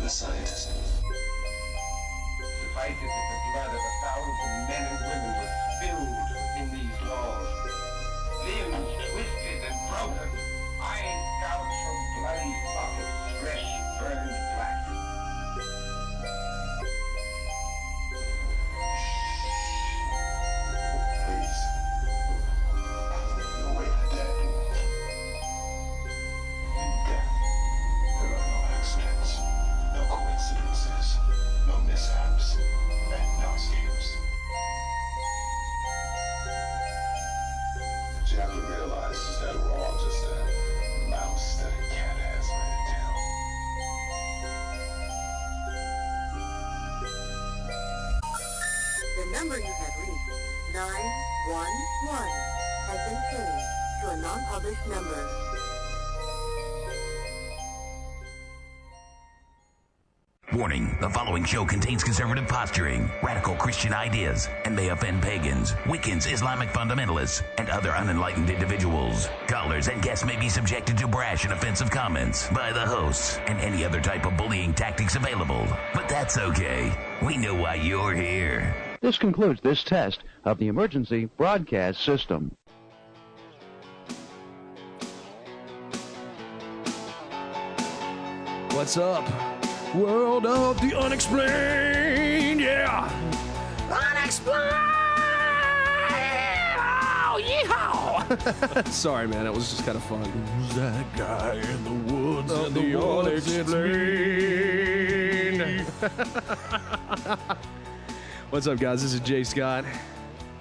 a scientist. Suffice it that the blood of 1,000 men and women was spilled within these walls. Limbs twisted and broken, eyes gouged from bloody sockets, flesh burned black. Please. No way to death. In death, there are no accidents, no coincidences, no mishaps, and no escapes. What you have to realize is that we're all just a mouse that a cat has by the tail. The number you have reached, 911, has been changed to a non-published number. Warning, the following show contains conservative posturing, radical Christian ideas, and may offend pagans, Wiccans, Islamic fundamentalists, and other unenlightened individuals. Callers and guests may be subjected to brash and offensive comments by the hosts and any other type of bullying tactics available. But that's okay. We know why you're here. This concludes this test of the emergency broadcast system. What's up? World of the Unexplained, yeah! Unexplained! Oh, yeehaw! Sorry, man, it was just kind of fun. Who's that guy in the woods of the Unexplained? What's up, guys? This is Jay Scott.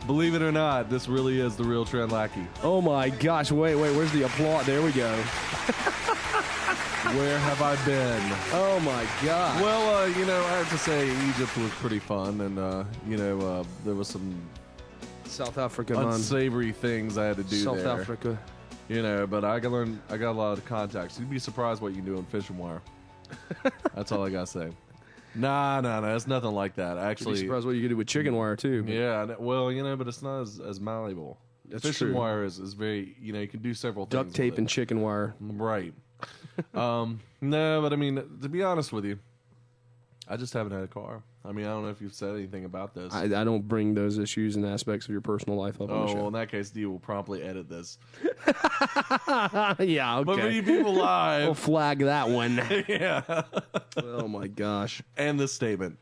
Believe it or not, this really is the real Trent Lackey. Oh my gosh, wait, where's the applause? There we go. Where have I been? Oh my god. Well, I have to say Egypt was pretty fun, and there was some South Africa, man. unsavory things I had to do South there. Africa. But I got a lot of contacts. You'd be surprised what you can do in fishing wire. That's all I gotta say. Nah, it's nothing like that. You'd be Actually, surprised what you can do with chicken wire too. But yeah, well, but it's not as malleable. That's fishing true. wire is very, you can do several things. Duct tape with and it. chicken wire. Right. No, but I mean, to be honest with you, I just haven't had a car. I mean, I don't know if you've said anything about this. I don't bring those issues and aspects of your personal life up on the well, show. in that case, Dee will promptly edit this. Yeah, okay. But for you people We'll live, flag that one. yeah. Oh my gosh. And this statement,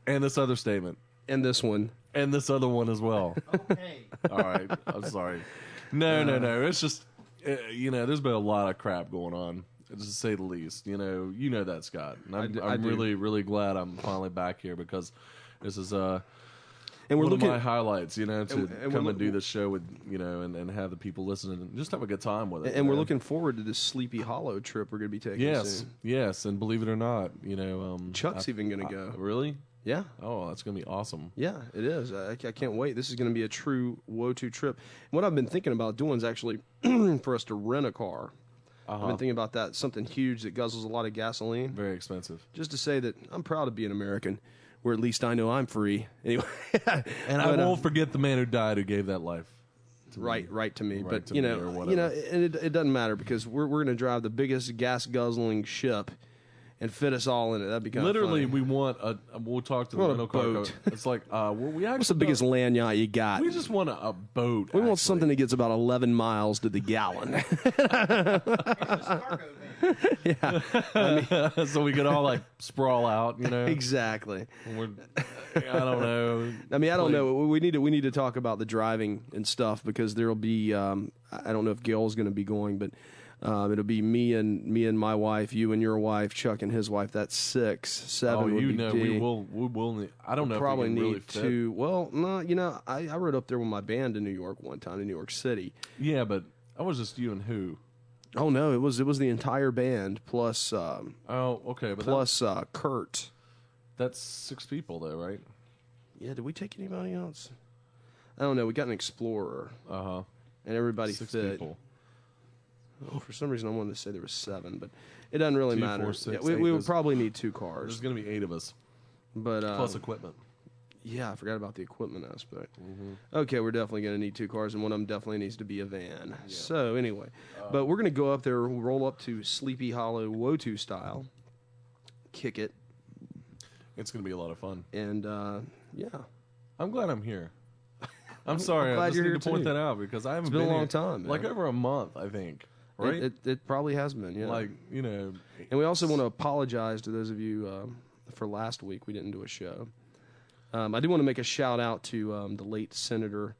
and this other statement, And this one. and this other one as well. Okay. All right, I'm sorry. No. It's just, there's been a lot of crap going on, to say the least. You know that, Scott. And I I'm do. really, really glad I'm finally back here, because this is And we're one looking of my highlights. To and come we're and do this show with and have the people listening and just have a good time with it. and we're looking forward to this Sleepy Hollow trip we're going to be taking soon. Yes, and believe it or not, Chuck's even going to go. Really? Yeah. Oh, that's gonna be awesome. Yeah, it is. I can't wait. This is going to be a true Wotu trip. What I've been thinking about doing is actually for us to rent a car. I've been thinking about that, something huge that guzzles a lot of gasoline. Very expensive. Just to say that I'm proud to be an American, where at least I know I'm free. Anyway. And I won't forget the man who died who gave that life. Right to me. Right But to me or whatever. and it doesn't matter, because we're going to drive the biggest gas guzzling ship and fit us all in it. That'd be kind Literally, of funny. we want we'll talk to the We want a rental car. boat. It's like, we actually What's the biggest land yacht you got? We just want a boat. We want actually. something that gets about 11 miles to the gallon. So we could all like sprawl out, Exactly. I don't know. I mean, I don't know. We need to talk about the driving and stuff, because there'll be. I don't know if Gail's going to be going, but it'll be me and my wife, you and your wife, Chuck and his wife. That's 6, 7. Oh, would be we D. will need. I don't know. Probably if we can need really fit. 2. Well, no, I rode up there with my band in New York one time, in New York City. Yeah, but I was just you and who. Oh no, it was the entire band plus Oh, okay, but plus Kurt. that's 6 people though, right? Yeah, did we take anybody else? I don't know. We got an Explorer, and everybody 6 fit. people. Oh, for some reason, I wanted to say there was 7, but it doesn't really 2, matter. 4, 6, Yeah, we 8, would there's- probably need 2 There's cars, going to be 8 of us but plus equipment. yeah, I forgot about the equipment aspect. Okay, we're definitely going to need 2 cars, and one of them definitely needs to be a van. So anyway, but we're going to go up there, roll up to Sleepy Hollow Wotu style, kick it. It's going to be a lot of fun. And, yeah. I'm glad I'm here. I'm sorry. glad I just you're need here to point too. that out because I haven't been a long here, time, man. like over a month, I think. Right? It probably has been, yeah. Like, you know. And we also want to apologize to those of you for last week. We didn't do a show. I do want to make a shout out to the late Senator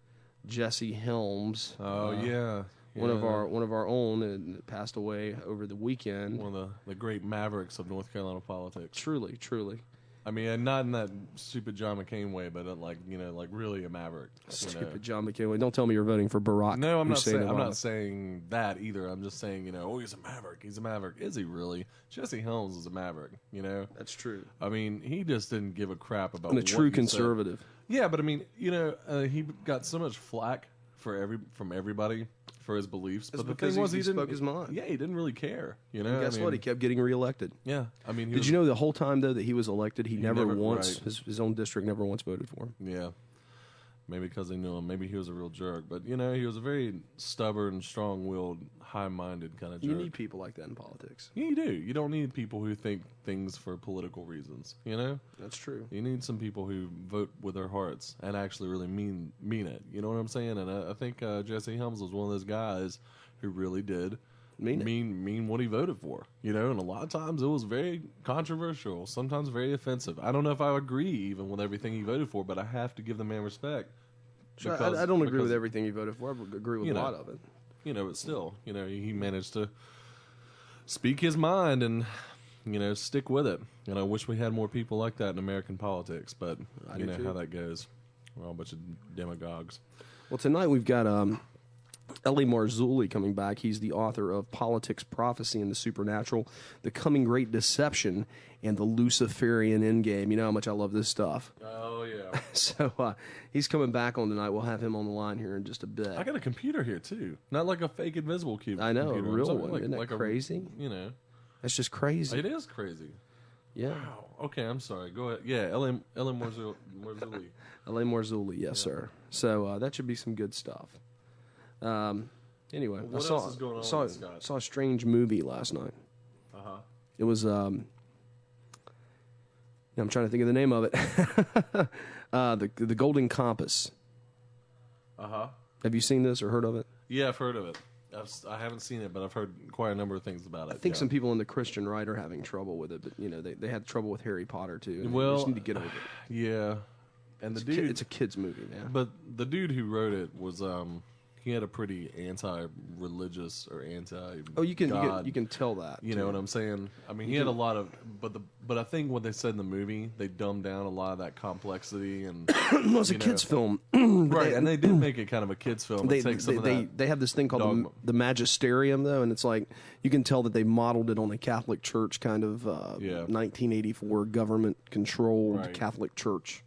Jesse Helms. Oh, yeah. One of our own, and passed away over the weekend. One of the great mavericks of North Carolina politics. Truly. I mean, not in that stupid John McCain way, but like really a maverick. Stupid John McCain. Don't tell me you're voting for Barack. No, I'm Hussein not. I'm Obama. not saying that either. I'm just saying, oh, he's a maverick. He's a maverick. Is he really? Jesse Helms is a maverick. That's true. I mean, he just didn't give a crap about. And a what true you conservative. Said. Yeah, but I mean, he got so much flack from everybody for his beliefs. That's but the because thing was, he didn't spoke his mind. Yeah, he didn't really care. And guess what? He kept getting reelected. Yeah, I mean, did you know the whole time though that he was elected, he never once right. his own district never once voted for him. Yeah. Maybe because they knew him. Maybe he was a real jerk. But, he was a very stubborn, strong-willed, high-minded kind of jerk. You need people like that in politics. Yeah, you do. You don't need people who think things for political reasons, That's true. You need some people who vote with their hearts and actually really mean it. You know what I'm saying? And I think Jesse Helms was one of those guys who really did mean what he voted for. And a lot of times it was very controversial, sometimes very offensive. I don't know if I agree even with everything he voted for, but I have to give the man respect. I don't agree with everything he voted for. I agree with a lot of it. But still, he managed to speak his mind and, stick with it. And I wish we had more people like that in American politics, but you know how that goes. We're all a bunch of demagogues. Well, tonight we've got L.A. Marzulli coming back. He's the author of Politics, Prophecy, and the Supernatural, The Coming Great Deception, and the Luciferian Endgame. You know how much I love this stuff. Oh, yeah. So he's coming back on tonight. We'll have him on the line here in just a bit. I got a computer here, too. Not like a fake invisible cube. I know, computer. a real one. Isn't that like crazy? A, That's just crazy. It is crazy. Yeah. Wow. Okay, I'm sorry. Go ahead. Yeah, L.A. Marzulli. L.A. Marzulli, yes, sir. So that should be some good stuff. Anyway, What else is going on with Scott? saw a strange movie last night. Uh-huh. It was I'm trying to think of the name of it. The Golden Compass. Uh-huh. Have you seen this or heard of it? Yeah, I've heard of it. I haven't seen it, but I've heard quite a number of things about it. I think some people in the Christian right are having trouble with it, but they had trouble with Harry Potter too. And Well, they just need to get over it. Yeah. And It's a kid's movie, man. But the dude who wrote it was he had a pretty anti-religious or anti. Oh, you can tell that. You know what I'm saying? I mean, he had a lot of, but I think what they said in the movie, they dumbed down a lot of that complexity and. Well, it's a kids' film, right? And they did make it kind of a kids' film. They have this thing called the Magisterium, though, and it's like you can tell that they modeled it on a Catholic Church kind of 1984 government-controlled Catholic Church.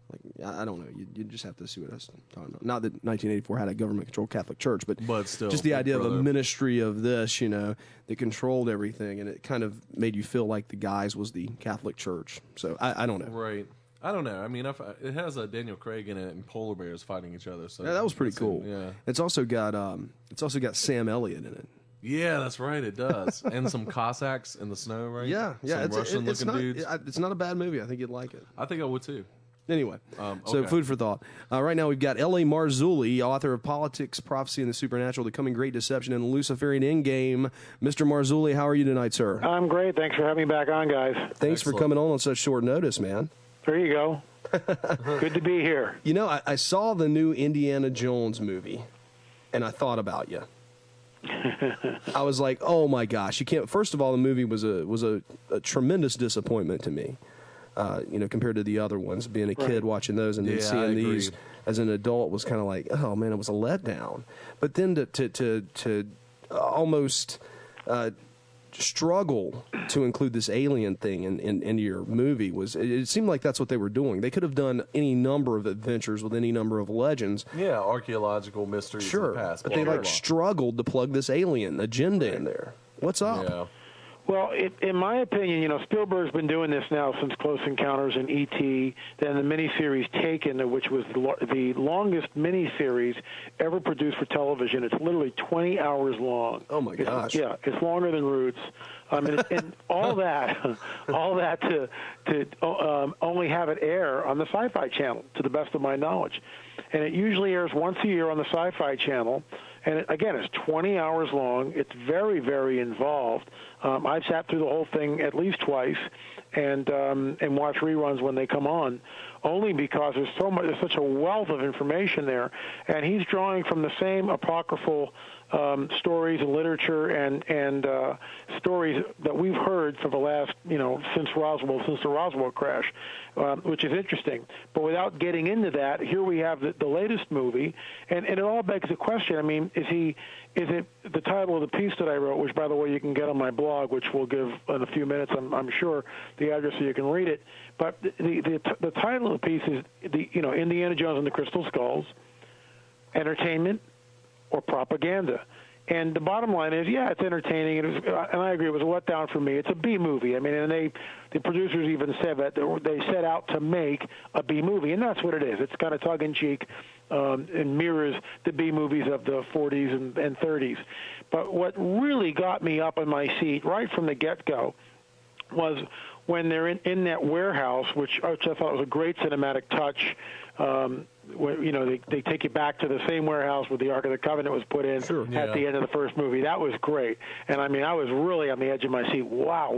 Like I don't know, you just have to see what I was talking about. Not that 1984 had a government-controlled Catholic Church, but still, just the idea of a ministry of this, that controlled everything, and it kind of made you feel like the guys was the Catholic Church. So I don't know. Right. I don't know. I mean, it has Daniel Craig in it and polar bears fighting each other. So yeah, that was pretty cool. Yeah. It's also got Sam Elliott in it. Yeah, that's right. It does, and some Cossacks in the snow, right? Yeah. Some Russian-looking dudes. It's not a bad movie. I think you'd like it. I think I would too. Anyway, so okay. food for thought. Right now we've got L.A. Marzulli, author of Politics, Prophecy, and the Supernatural, The Coming Great Deception, and the Luciferian Endgame. Mr. Marzulli, how are you tonight, sir? I'm great. Thanks for having me back on, guys. Thanks for coming on such short notice, man. There you go. Good to be here. I saw the new Indiana Jones movie, and I thought about you. I was like, oh my gosh, you can't. First of all, the movie was a tremendous disappointment to me. Compared to the other ones, being a kid watching those and then seeing these as an adult was kind of like, oh man, it was a letdown. But then to almost struggle to include this alien thing in your movie it seemed like that's what they were doing. They could have done any number of adventures with any number of legends. Yeah, archaeological mysteries. Sure, in the past. but they struggled to plug this alien agenda in there. What's up? Yeah. Well, in my opinion, Spielberg's been doing this now since Close Encounters and E.T., then the miniseries Taken, which was the longest miniseries ever produced for television. It's literally 20 hours long. Oh, my gosh. It's longer than Roots. And all that to only have it air on the Sci-Fi Channel, to the best of my knowledge. And it usually airs once a year on the Sci-Fi Channel. And again, it's 20 hours long. It's very, very involved. I've sat through the whole thing at least twice, and watch reruns when they come on, only because there's such a wealth of information there, and he's drawing from the same apocryphal stories and literature and stories that we've heard for the last, since the Roswell crash, which is interesting. But without getting into that, here we have the latest movie, and it all begs the question. I mean, is it the title of the piece that I wrote, which, by the way, you can get on my blog, which we'll give in a few minutes, I'm sure, the address so you can read it. But the title of the piece is Indiana Jones and the Crystal Skulls, entertainment or propaganda. And the bottom line is, it's entertaining, and I agree, it was a letdown for me. It's a B movie. I mean, and the producers even said that they set out to make a B movie, and that's what it is. It's kind of tongue-in-cheek and mirrors the B movies of the 40s and 30s. But what really got me up in my seat right from the get-go was when they're in that warehouse, which I thought was a great cinematic touch. They take you back to the same warehouse where the Ark of the Covenant was put in at the end of the first movie. That was great. And I mean, I was really on the edge of my seat. Wow,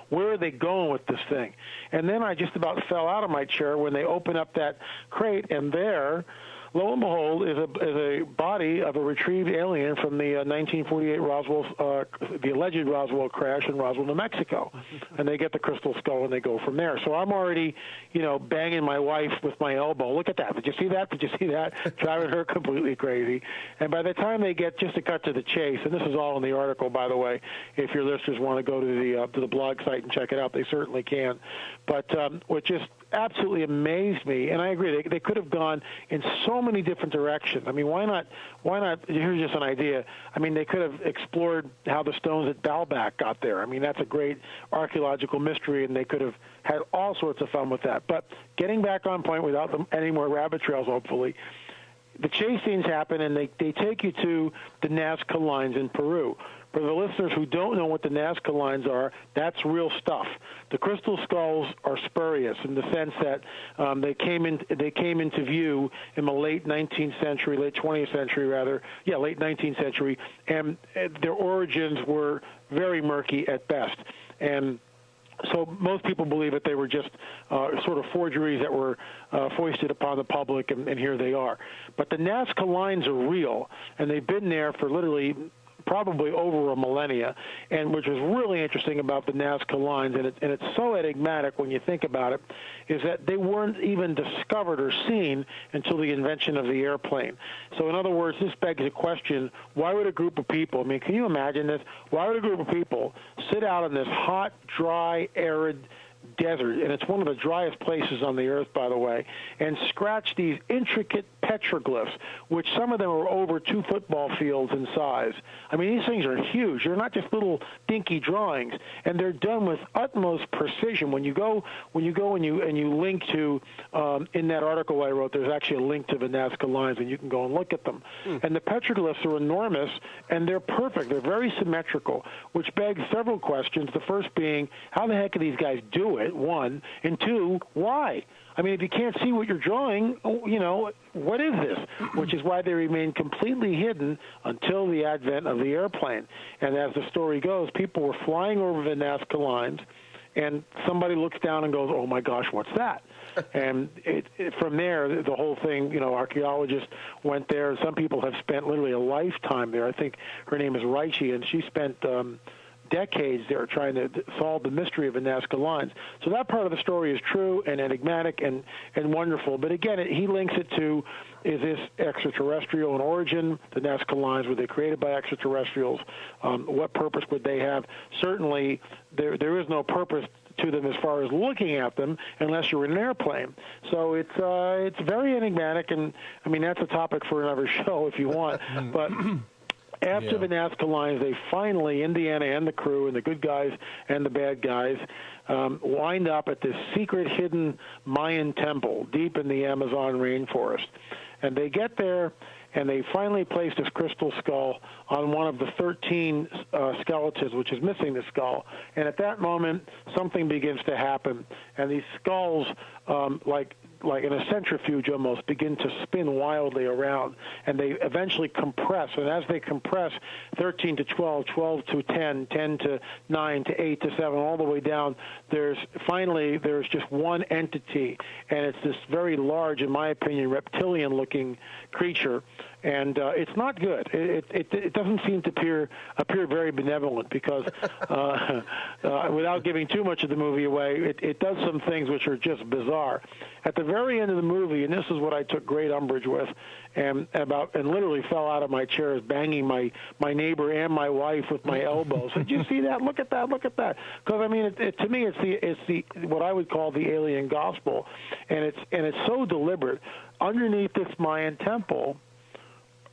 where are they going with this thing? And then I just about fell out of my chair when they open up that crate, and there, lo and behold, is a body of a retrieved alien from the 1948 the alleged Roswell crash in Roswell, New Mexico. And they get the crystal skull, and they go from there. So I'm already, banging my wife with my elbow. Look at that. Did you see that? Did you see that? Driving her completely crazy. And by the time they get, just to cut to the chase, and this is all in the article, by the way, if your listeners want to go to the blog site and check it out, they certainly can. But what just absolutely amazed me, and I agree, they could have gone in so many different directions. I mean, why not, here's just an idea. I mean, they could have explored how the stones at Baalbek got there. I mean, that's a great archaeological mystery, and they could have had all sorts of fun with that. But getting back on point without any more rabbit trails, hopefully, the chase scenes happen, and they take you to the Nazca lines in Peru. For the listeners who don't know what the Nazca lines are, that's real stuff. The crystal skulls are spurious in the sense that they came into view in the late 19th century, late 20th century rather, late 19th century, and their origins were very murky at best. And so most people believe that they were just sort of forgeries that were foisted upon the public, and here they are. But the Nazca lines are real, and they've been there for literally probably over a millennia, and which was really interesting about the Nazca lines, and it's so enigmatic when you think about it, is that they weren't even discovered or seen until the invention of the airplane. So in other words, this begs the question, why would a group of people, I mean, can you imagine this? Why would a group of people sit out in this hot, dry, arid desert, and it's one of the driest places on the earth, by the way, and scratch these intricate petroglyphs, which some of them are over 2 football fields in size. I mean, these things are huge. They're not just little dinky drawings, and they're done with utmost precision. When you go and you link to in that article I wrote, there's actually a link to the Nazca lines, and you can go and look at them. And the petroglyphs are enormous, and they're perfect. They're very symmetrical, which begs several questions. The first being, how the heck do these guys do it, one, and two, why? I mean, if you can't see what you're drawing, what is this? Which is why they remain completely hidden until the advent of the airplane. And as the story goes, people were flying over the Nazca lines, and somebody looks down and goes, oh, my gosh, what's that? And from there, the whole thing, archaeologists went there. Some people have spent literally a lifetime there. I think her name is Reichi, and she spent decades there trying to solve the mystery of the Nazca lines. So that part of the story is true and enigmatic and wonderful. But again, he links it to, is this extraterrestrial in origin? The Nazca lines, were they created by extraterrestrials? What purpose would they have? Certainly, there is no purpose to them as far as looking at them unless you're in an airplane. So it's very enigmatic, and I mean, that's a topic for another show if you want. But After the Nazca Lines, they finally, Indiana and the crew and the good guys and the bad guys, wind up at this secret hidden Mayan temple deep in the Amazon rainforest. And they get there, and they finally place this crystal skull on one of the 13 skeletons, which is missing the skull. And at that moment, something begins to happen, and these skulls, like in a centrifuge almost, begin to spin wildly around, and they eventually compress. And as they compress, 13 to 12, 12 to 10, 10 to 9 to 8 to 7, all the way down, there's just one entity, and it's this very large, in my opinion, reptilian-looking creature. And it's not good. It doesn't seem to appear very benevolent because, without giving too much of the movie away, it does some things which are just bizarre. At the very end of the movie, and this is what I took great umbrage with, and literally fell out of my chair, banging my neighbor and my wife with my elbows. Did you see that? Look at that! Look at that! Because I mean, to me, it's the what I would call the alien gospel, and it's so deliberate. Underneath this Mayan temple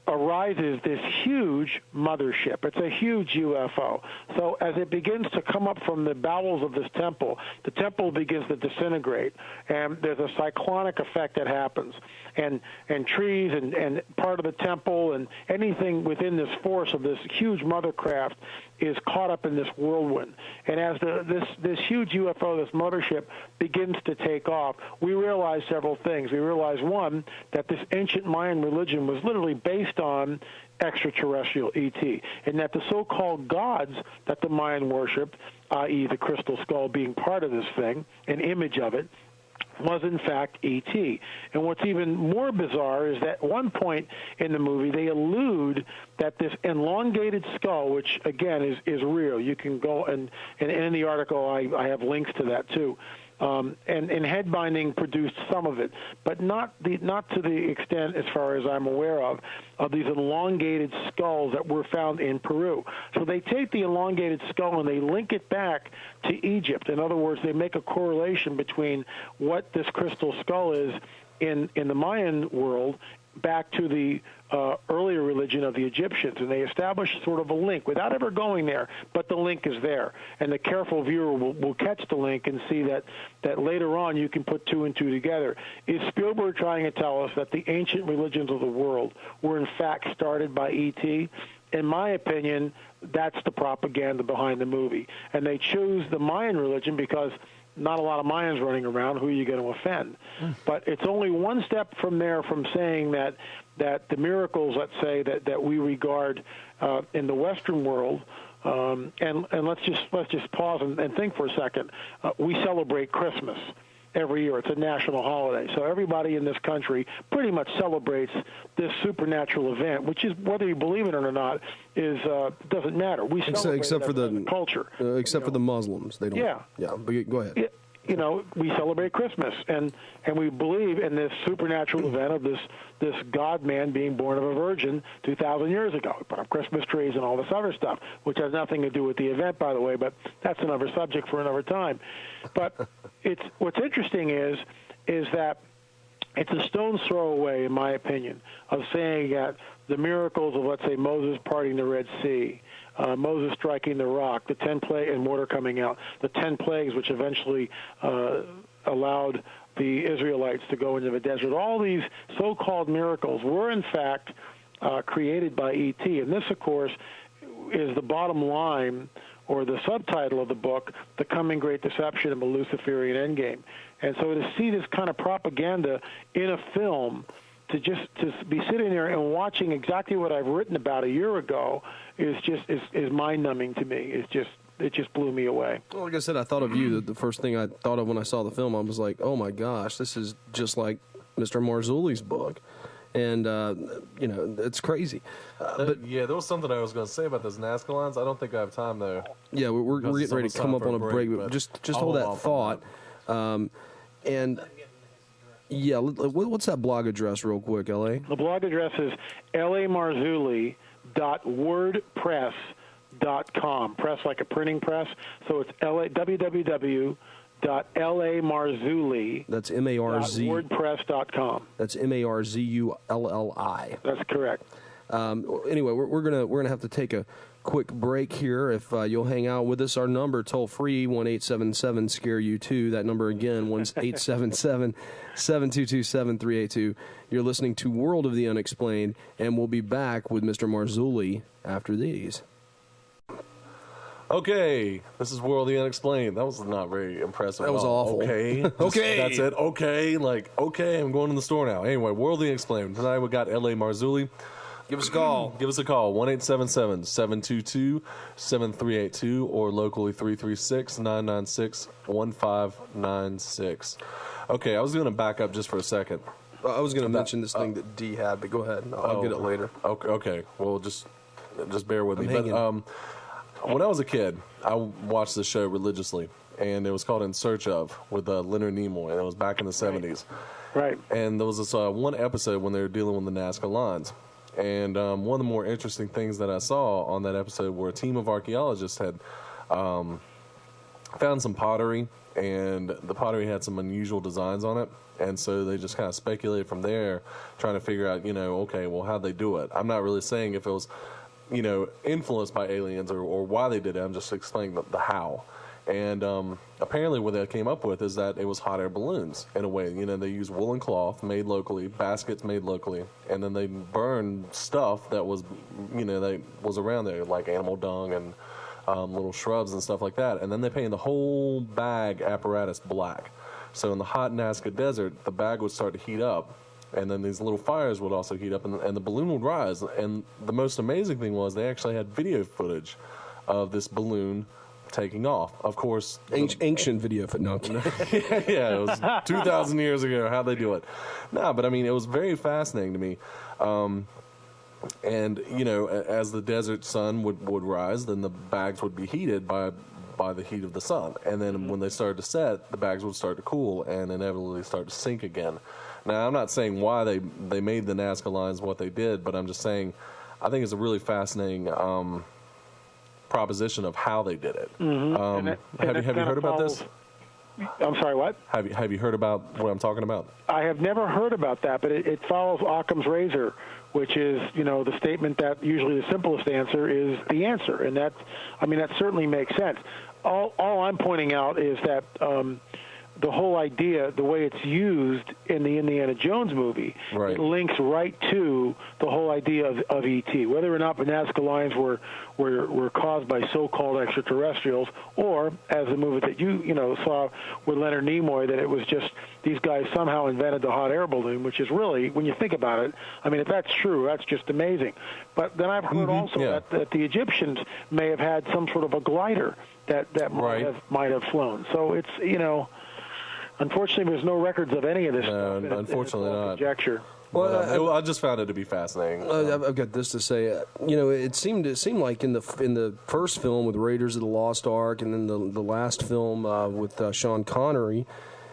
arises this huge mothership. It's a huge UFO. So as it begins to come up from the bowels of this temple, the temple begins to disintegrate, and there's a cyclonic effect that happens. And trees and part of the temple and anything within this force of this huge mothercraft is caught up in this whirlwind. And as this huge UFO, this mothership, begins to take off, we realize several things. We realize, one, that this ancient Mayan religion was literally based on extraterrestrial ET, and that the so-called gods that the Mayan worshipped, i.e. the crystal skull being part of this thing, an image of it, was in fact E.T. And what's even more bizarre is that at one point in the movie they allude that this elongated skull, which again is real. You can go and in the article I have links to that too. And Headbinding produced some of it, but not to the extent, as far as I'm aware of these elongated skulls that were found in Peru. So they take the elongated skull and they link it back to Egypt. In other words, they make a correlation between what this crystal skull is in the Mayan world back to the earlier religion of the Egyptians, and they establish sort of a link without ever going there, but the link is there, and the careful viewer will catch the link and see that later on you can put two and two together. Is Spielberg trying to tell us that the ancient religions of the world were in fact started by E.T.? In my opinion, that's the propaganda behind the movie, and they choose the Mayan religion because not a lot of Mayans running around. Who are you going to offend? But it's only one step from there from saying that the miracles, let's say, that we regard in the Western world, and let's just pause and think for a second. We celebrate Christmas every year. It's a national holiday. So everybody in this country pretty much celebrates this supernatural event, which is, whether you believe it or not, doesn't matter. We celebrate except for the culture. Except for the Muslims. They don't. Yeah. But go ahead. We celebrate Christmas, and we believe in this supernatural event of this God-man being born of a virgin 2,000 years ago. We put up Christmas trees and all this other stuff, which has nothing to do with the event, by the way, but that's another subject for another time. But what's interesting is that it's a stone's throw away, in my opinion, of saying that the miracles of, let's say, Moses parting the Red Sea, Moses striking the rock, the 10 plagues and water coming out, the 10 plagues which eventually allowed the Israelites to go into the desert. All these so-called miracles were, in fact, created by E.T. And this, of course, is the bottom line, or the subtitle of the book, The Coming Great Deception and the Luciferian Endgame. And so to see this kind of propaganda in a film, to be sitting there and watching exactly what I've written about a year ago is mind-numbing to me. It just blew me away. Well, like I said, I thought of you. The first thing I thought of when I saw the film, I was like, oh my gosh, this is just like Mr. Marzulli's book. And, it's crazy. But there was something I was going to say about those Nazca lines. I don't think I have time, though. Yeah, we're getting ready to come up on a break. But just hold that thought. And... yeah, what's that blog address real quick, L.A.? The blog address is lamarzulli.wordpress.com. Press like a printing press. So it's www.lamarzulli. That's M-A-R-Z. .wordpress.com. That's M-A-R-Z-U-L-L-I. That's correct. Anyway, we're gonna have to take a quick break here. If you'll hang out with us, our number toll free 1-877-SCARE-U2. That number again 1-877-722-7382. You're listening to World of the Unexplained, and we'll be back with Mr. Marzulli after these. Okay, this is World of the Unexplained. That was not very impressive. That was awful. Okay. Okay. That's it. Okay. Okay, I'm going to the store now. Anyway, World of the Unexplained. Tonight we got L.A. Marzulli. Give us a call. Give us a call, 1-877-722-7382, or locally 336-996-1596. Okay, I was going to back up just for a second. I was going to mention this thing that D had, but go ahead. I'll get it later. Okay. Well, just bear with me. Hanging. But when I was a kid, I watched this show religiously, and it was called In Search Of with Leonard Nimoy, and it was back in the 70s. Right. And there was this one episode when they were dealing with the Nazca lines. And one of the more interesting things that I saw on that episode were a team of archaeologists had found some pottery, and the pottery had some unusual designs on it. And so they just kind of speculated from there, trying to figure out, okay, well, how'd they do it? I'm not really saying if it was, influenced by aliens or why they did it. I'm just explaining the how. And apparently what they came up with is that it was hot air balloons in a way. They used woolen cloth made locally, baskets made locally, and then they burned stuff that was, that was around there, like animal dung and little shrubs and stuff like that. And then they painted the whole bag apparatus black. So in the hot Nazca Desert, the bag would start to heat up, and then these little fires would also heat up, and the balloon would rise. And the most amazing thing was they actually had video footage of this balloon taking off. Of course, ancient video footage. No, yeah, it was 2,000 years ago. How'd they do it? No, but I mean, it was very fascinating to me. And as the desert sun would rise, then the bags would be heated by the heat of the sun, and then when they started to set, the bags would start to cool and inevitably start to sink again. Now, I'm not saying why they made the Nazca lines what they did, but I'm just saying I think it's a really fascinating proposition of how they did it. Mm-hmm. Have you heard about this? I'm sorry, what? Have you heard about what I'm talking about? I have never heard about that, but it follows Occam's razor, which is, the statement that usually the simplest answer is the answer, and that certainly makes sense. All I'm pointing out is that the whole idea, the way it's used in the Indiana Jones movie, right, it links right to the whole idea of E.T. Whether or not the Nazca lines were caused by so-called extraterrestrials, or as the movie that you saw with Leonard Nimoy, that it was just these guys somehow invented the hot air balloon, which is really, when you think about it, if that's true, that's just amazing. But then I've heard also that the Egyptians may have had some sort of a glider that might have flown. So it's unfortunately, there's no records of any of this stuff. Unfortunately not. Conjecture. Well, I just found it to be fascinating. I've got this to say. It seemed like in the first film with Raiders of the Lost Ark, and then the last film with Sean Connery,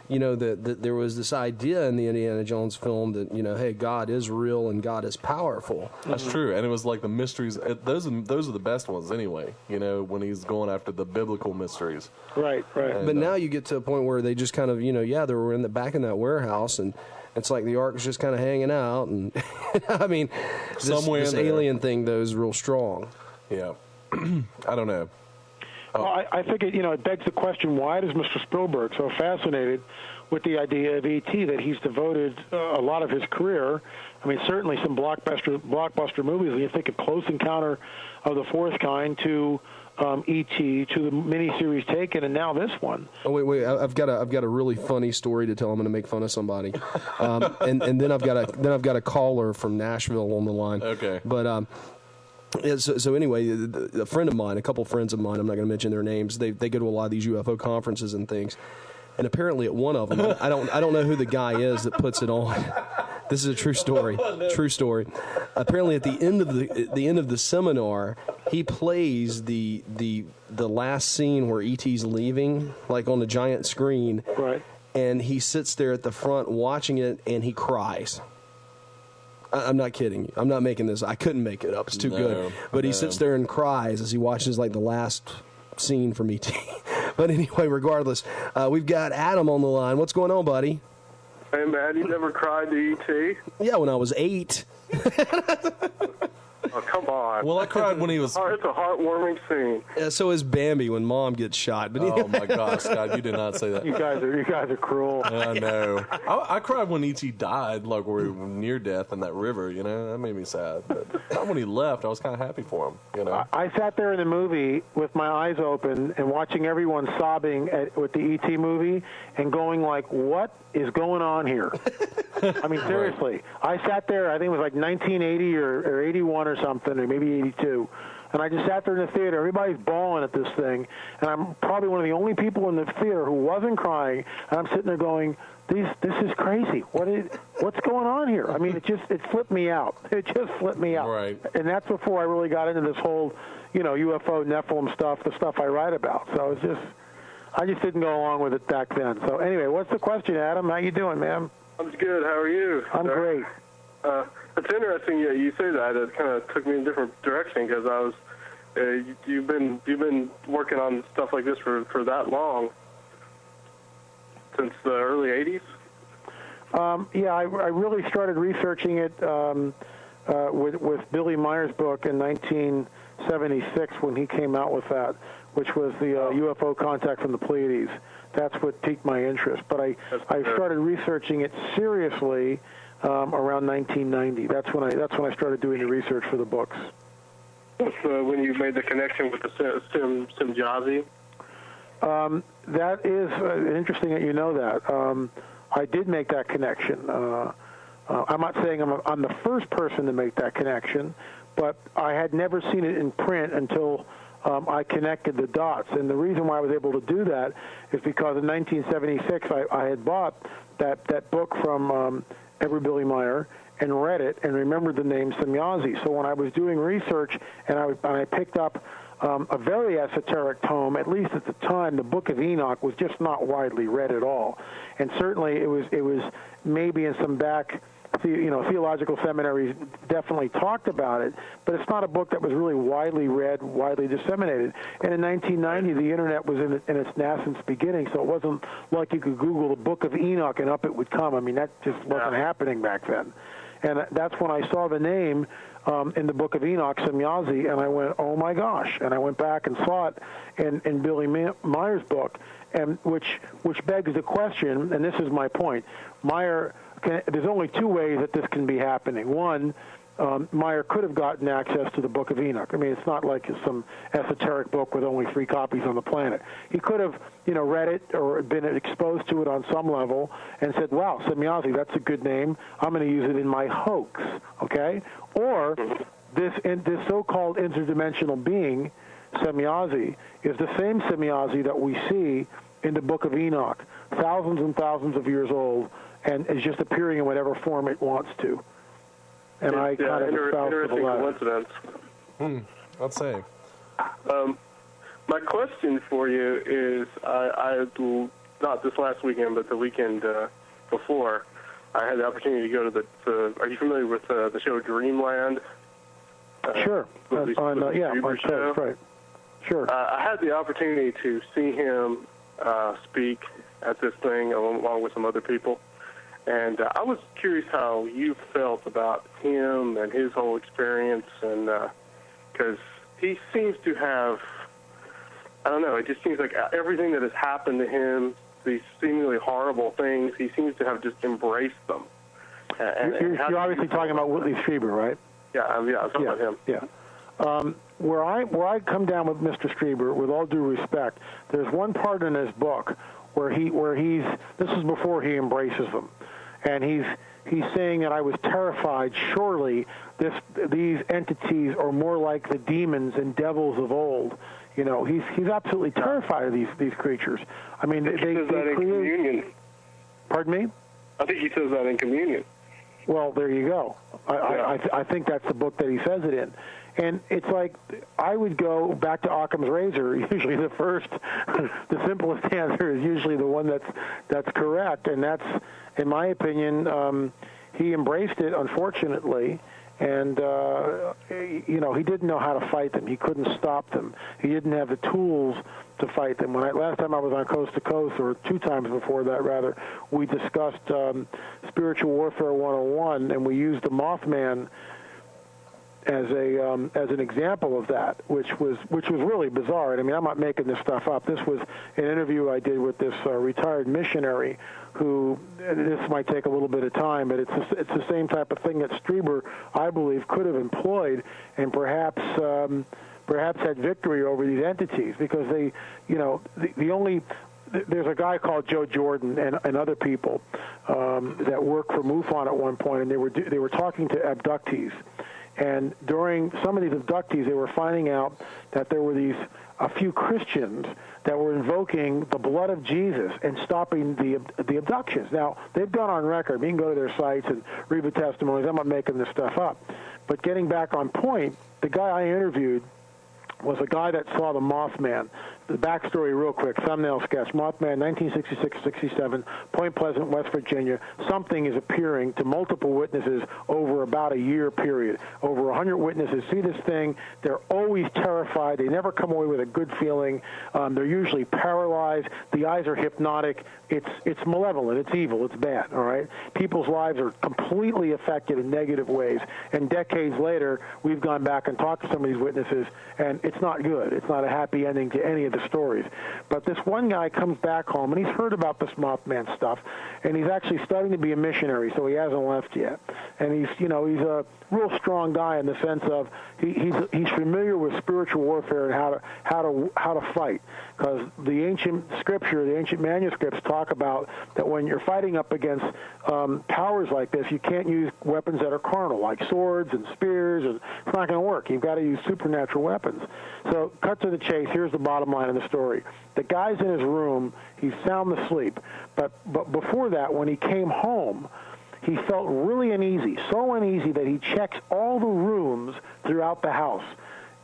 that there was this idea in the Indiana Jones film that hey, God is real and God is powerful. That's true, and it was like the mysteries. Those are the best ones anyway. When he's going after the biblical mysteries. Right. And, but now you get to a point where they just kind of they were in the back in that warehouse, and it's like the Ark is just kind of hanging out, and this alien thing though is real strong. Yeah, I don't know. Well, I think it begs the question: why is Mr. Spielberg so fascinated with the idea of E.T. that he's devoted a lot of his career? Certainly some blockbuster movies. When you think of Close Encounter of the Fourth Kind to E.T. to the miniseries Taken, and now this one. Oh wait! I've got a really funny story to tell. I'm going to make fun of somebody, and then I've got a caller from Nashville on the line. Okay, but. So anyway, a friend of mine, a couple friends of mine, I'm not going to mention their names. They go to a lot of these UFO conferences and things, and apparently at one of them, I don't know who the guy is that puts it on. This is a true story. True story. Apparently, at the end of the seminar, he plays the last scene where E.T.'s leaving, like on a giant screen. Right. And he sits there at the front watching it, and he cries. I'm not kidding you. I'm not making this. I couldn't make it up. It's too good. But he sits there and cries as he watches like the last scene from E.T. But anyway, regardless, we've got Adam on the line. What's going on, buddy? Hey, man, you never cried to E.T.? Yeah, when I was 8. Oh, come on. Well, I cried when he was. It's a heartwarming scene. Yeah, so is Bambi when Mom gets shot. But Oh my gosh, Scott, you did not say that. You guys are cruel. I know. I cried when E.T. died, like we were near death in that river. You know, that made me sad. But when he left, I was kind of happy for him. You know, I sat there in the movie with my eyes open and watching everyone sobbing with the E.T. movie and going like, "What is going on here?" I mean, seriously. I sat there. I think it was like 1980 or 81 or something, or maybe 82. And I just sat there in the theater. Everybody's bawling at this thing. And I'm probably one of the only people in the theater who wasn't crying. And I'm sitting there going, this is crazy. What's going on here? I mean, it flipped me out. It just flipped me out. Right. And that's before I really got into this whole, UFO, Nephilim stuff, the stuff I write about. So I just didn't go along with it back then. So anyway, what's the question, Adam? How you doing, man? I'm good. How are you? I'm great. It's interesting you say that. It kind of took me in a different direction because I was. You've been working on stuff like this for that long, since the early '80s. Yeah, I really started researching it with Billy Meyer's book in 1976 when he came out with that, which was the UFO contact from the Pleiades. That's what piqued my interest. But I started researching it seriously around 1990. That's when I started doing the research for the books. That's when you made the connection with the Simjazi? That is interesting that you know that. I did make that connection. I'm not saying I'm the first person to make that connection, but I had never seen it in print until I connected the dots. And the reason why I was able to do that is because in 1976 I had bought that book from Edward Billy Meyer and read it and remembered the name Simjazi. So when I was doing research and I picked up a very esoteric tome, at least at the time, the Book of Enoch was just not widely read at all. And certainly it was maybe in some back theological seminaries definitely talked about it, but it's not a book that was really widely read, widely disseminated. And in 1990, the internet was in its nascent beginning, so it wasn't like you could Google the Book of Enoch and up it would come. I mean, that just wasn't happening back then. And that's when I saw the name in the Book of Enoch, Simjazi, and I went, oh my gosh! And I went back and saw it in Billy Meyer's book, and which begs the question, and this is my point. There's only two ways that this can be happening. One, Meyer could have gotten access to the Book of Enoch. I mean, it's not like it's some esoteric book with only 3 copies on the planet. He could have, read it or been exposed to it on some level and said, wow, Simjazi, that's a good name. I'm going to use it in my hoax, okay? Or this so-called interdimensional being, Simjazi, is the same Simjazi that we see in the Book of Enoch, thousands and thousands of years old, and is just appearing in whatever form it wants to. And I kind of espoused to the latter. Coincidence. I'd say. My question for you is, I not this last weekend, but the weekend before, I had the opportunity to go to the are you familiar with the show Dreamland? Sure. On show. Right. Sure. I had the opportunity to see him speak at this thing along with some other people. And I was curious how you felt about him and his whole experience, and because he seems to have, I don't know, it just seems like everything that has happened to him, these seemingly horrible things, he seems to have just embraced them. You're obviously talking about Whitley Strieber, right? Yeah, I was talking about him. Yeah. Where I come down with Mr. Strieber, with all due respect, there's one part in his book where he's this is before he embraces them. And he's saying that I was terrified. Surely these entities are more like the demons and devils of old. He's absolutely terrified of these creatures. I mean, they says that in Communion. Pardon me? I think he says that in Communion. Well, there you go. I think that's the book that he says it in. And it's like I would go back to Occam's razor. Usually the simplest answer is usually the one that's correct, and that's, in my opinion, he embraced it, unfortunately, and he didn't know how to fight them. He couldn't stop them. He didn't have the tools to fight them. Last time I was on Coast to Coast, or 2 times before that, rather, we discussed Spiritual Warfare 101, and we used the Mothman as an example of that, which was really bizarre. And I mean, I'm not making this stuff up. This was an interview I did with this retired missionary who, this might take a little bit of time, but it's the same type of thing that Strieber, I believe, could have employed, and perhaps had victory over these entities, because they, there's a guy called Joe Jordan and other people that worked for MUFON at one point, and they were talking to abductees. And during some of these abductees, they were finding out that there were a few Christians that were invoking the blood of Jesus and stopping the abductions. Now, they've gone on record. You can go to their sites and read the testimonies. I'm not making this stuff up. But getting back on point, the guy I interviewed was a guy that saw the Mothman. The backstory real quick, thumbnail sketch. Mothman, 1966-67, Point Pleasant, West Virginia. Something is appearing to multiple witnesses over about a year period. Over 100 witnesses see this thing. They're always terrified. They never come away with a good feeling. They're usually paralyzed. The eyes are hypnotic. It's malevolent. It's evil. It's bad, all right? People's lives are completely affected in negative ways. And decades later, we've gone back and talked to some of these witnesses, and it's not good. It's not a happy ending to any of the stories. But this one guy comes back home, and he's heard about this Mothman stuff, and he's actually studying to be a missionary, so he hasn't left yet. And he's a real strong guy in the sense of he's familiar with spiritual warfare and how to fight, because the ancient scripture, the ancient manuscripts talk about that when you're fighting up against powers like this, you can't use weapons that are carnal, like swords and spears, and it's not going to work. You've got to use supernatural weapons. So, cut to the chase. Here's the bottom line of the story. The guy's in his room. He's sound asleep. But before that, when he came home, he felt really uneasy, so uneasy that he checks all the rooms throughout the house,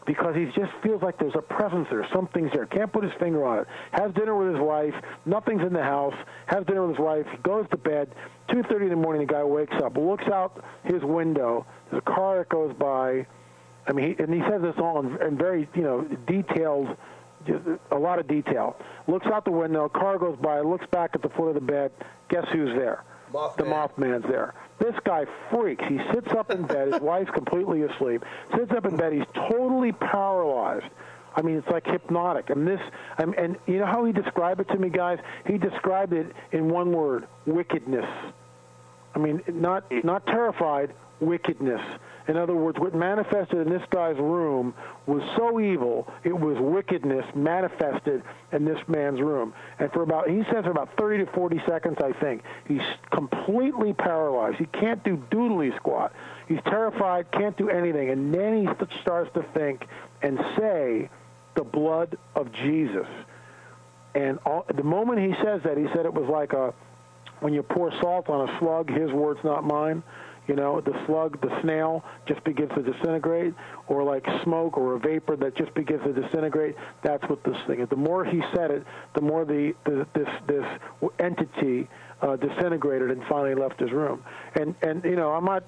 because he just feels like there's a presence there, something's there, can't put his finger on it. Has dinner with his wife, nothing's in the house, has dinner with his wife, he goes to bed, 2:30 in the morning, the guy wakes up, looks out his window, there's a car that goes by. I mean, he says this all in very, detailed, just a lot of detail. Looks out the window, car goes by, looks back at the foot of the bed, guess who's there? Mothman. The Mothman's there. This guy freaks. He sits up in bed. His wife's completely asleep. Sits up in bed. He's totally paralyzed. I mean, it's like hypnotic. And you know how he described it to me, guys? He described it in one word: wickedness. I mean, not terrified, wickedness. In other words, what manifested in this guy's room was so evil, it was wickedness manifested in this man's room. And he says for about 30 to 40 seconds, I think, he's completely paralyzed. He can't do doodly squat. He's terrified, can't do anything. And then he starts to think and say, the blood of Jesus. And the moment he says that, he said it was like when you pour salt on a slug, his words, not mine. The slug, the snail, just begins to disintegrate, or like smoke or a vapor that just begins to disintegrate. That's what this thing is. The more he said it, the more this entity disintegrated and finally left his room. And I'm not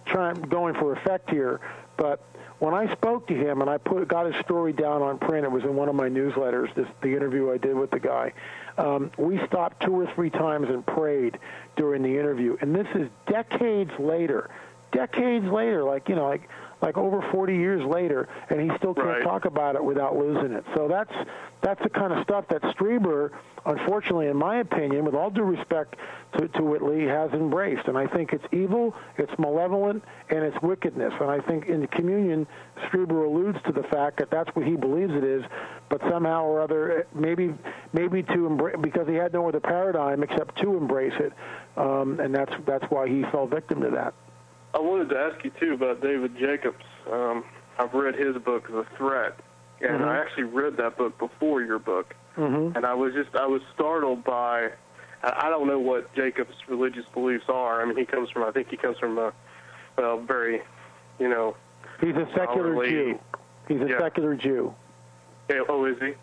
going for effect here, but when I spoke to him and I got his story down on print, it was in one of my newsletters, the interview I did with the guy. We stopped 2 or 3 times and prayed during the interview, and this is decades later, like over 40 years later, and he still can't talk about it without losing it. So that's the kind of stuff that Strieber, unfortunately, in my opinion, with all due respect to Whitley, has embraced. And I think it's evil, it's malevolent, and it's wickedness. And I think in the communion, Strieber alludes to the fact that that's what he believes it is, but somehow or other, maybe to embrace, because he had no other paradigm except to embrace it, and that's why he fell victim to that. I wanted to ask you, too, about David Jacobs. I've read his book, The Threat, and I actually read that book before your book. And I was startled by, I don't know what Jacobs' religious beliefs are. I mean, he comes from a very, He's a secular Jew. He's a secular Jew. Yeah, oh, is he?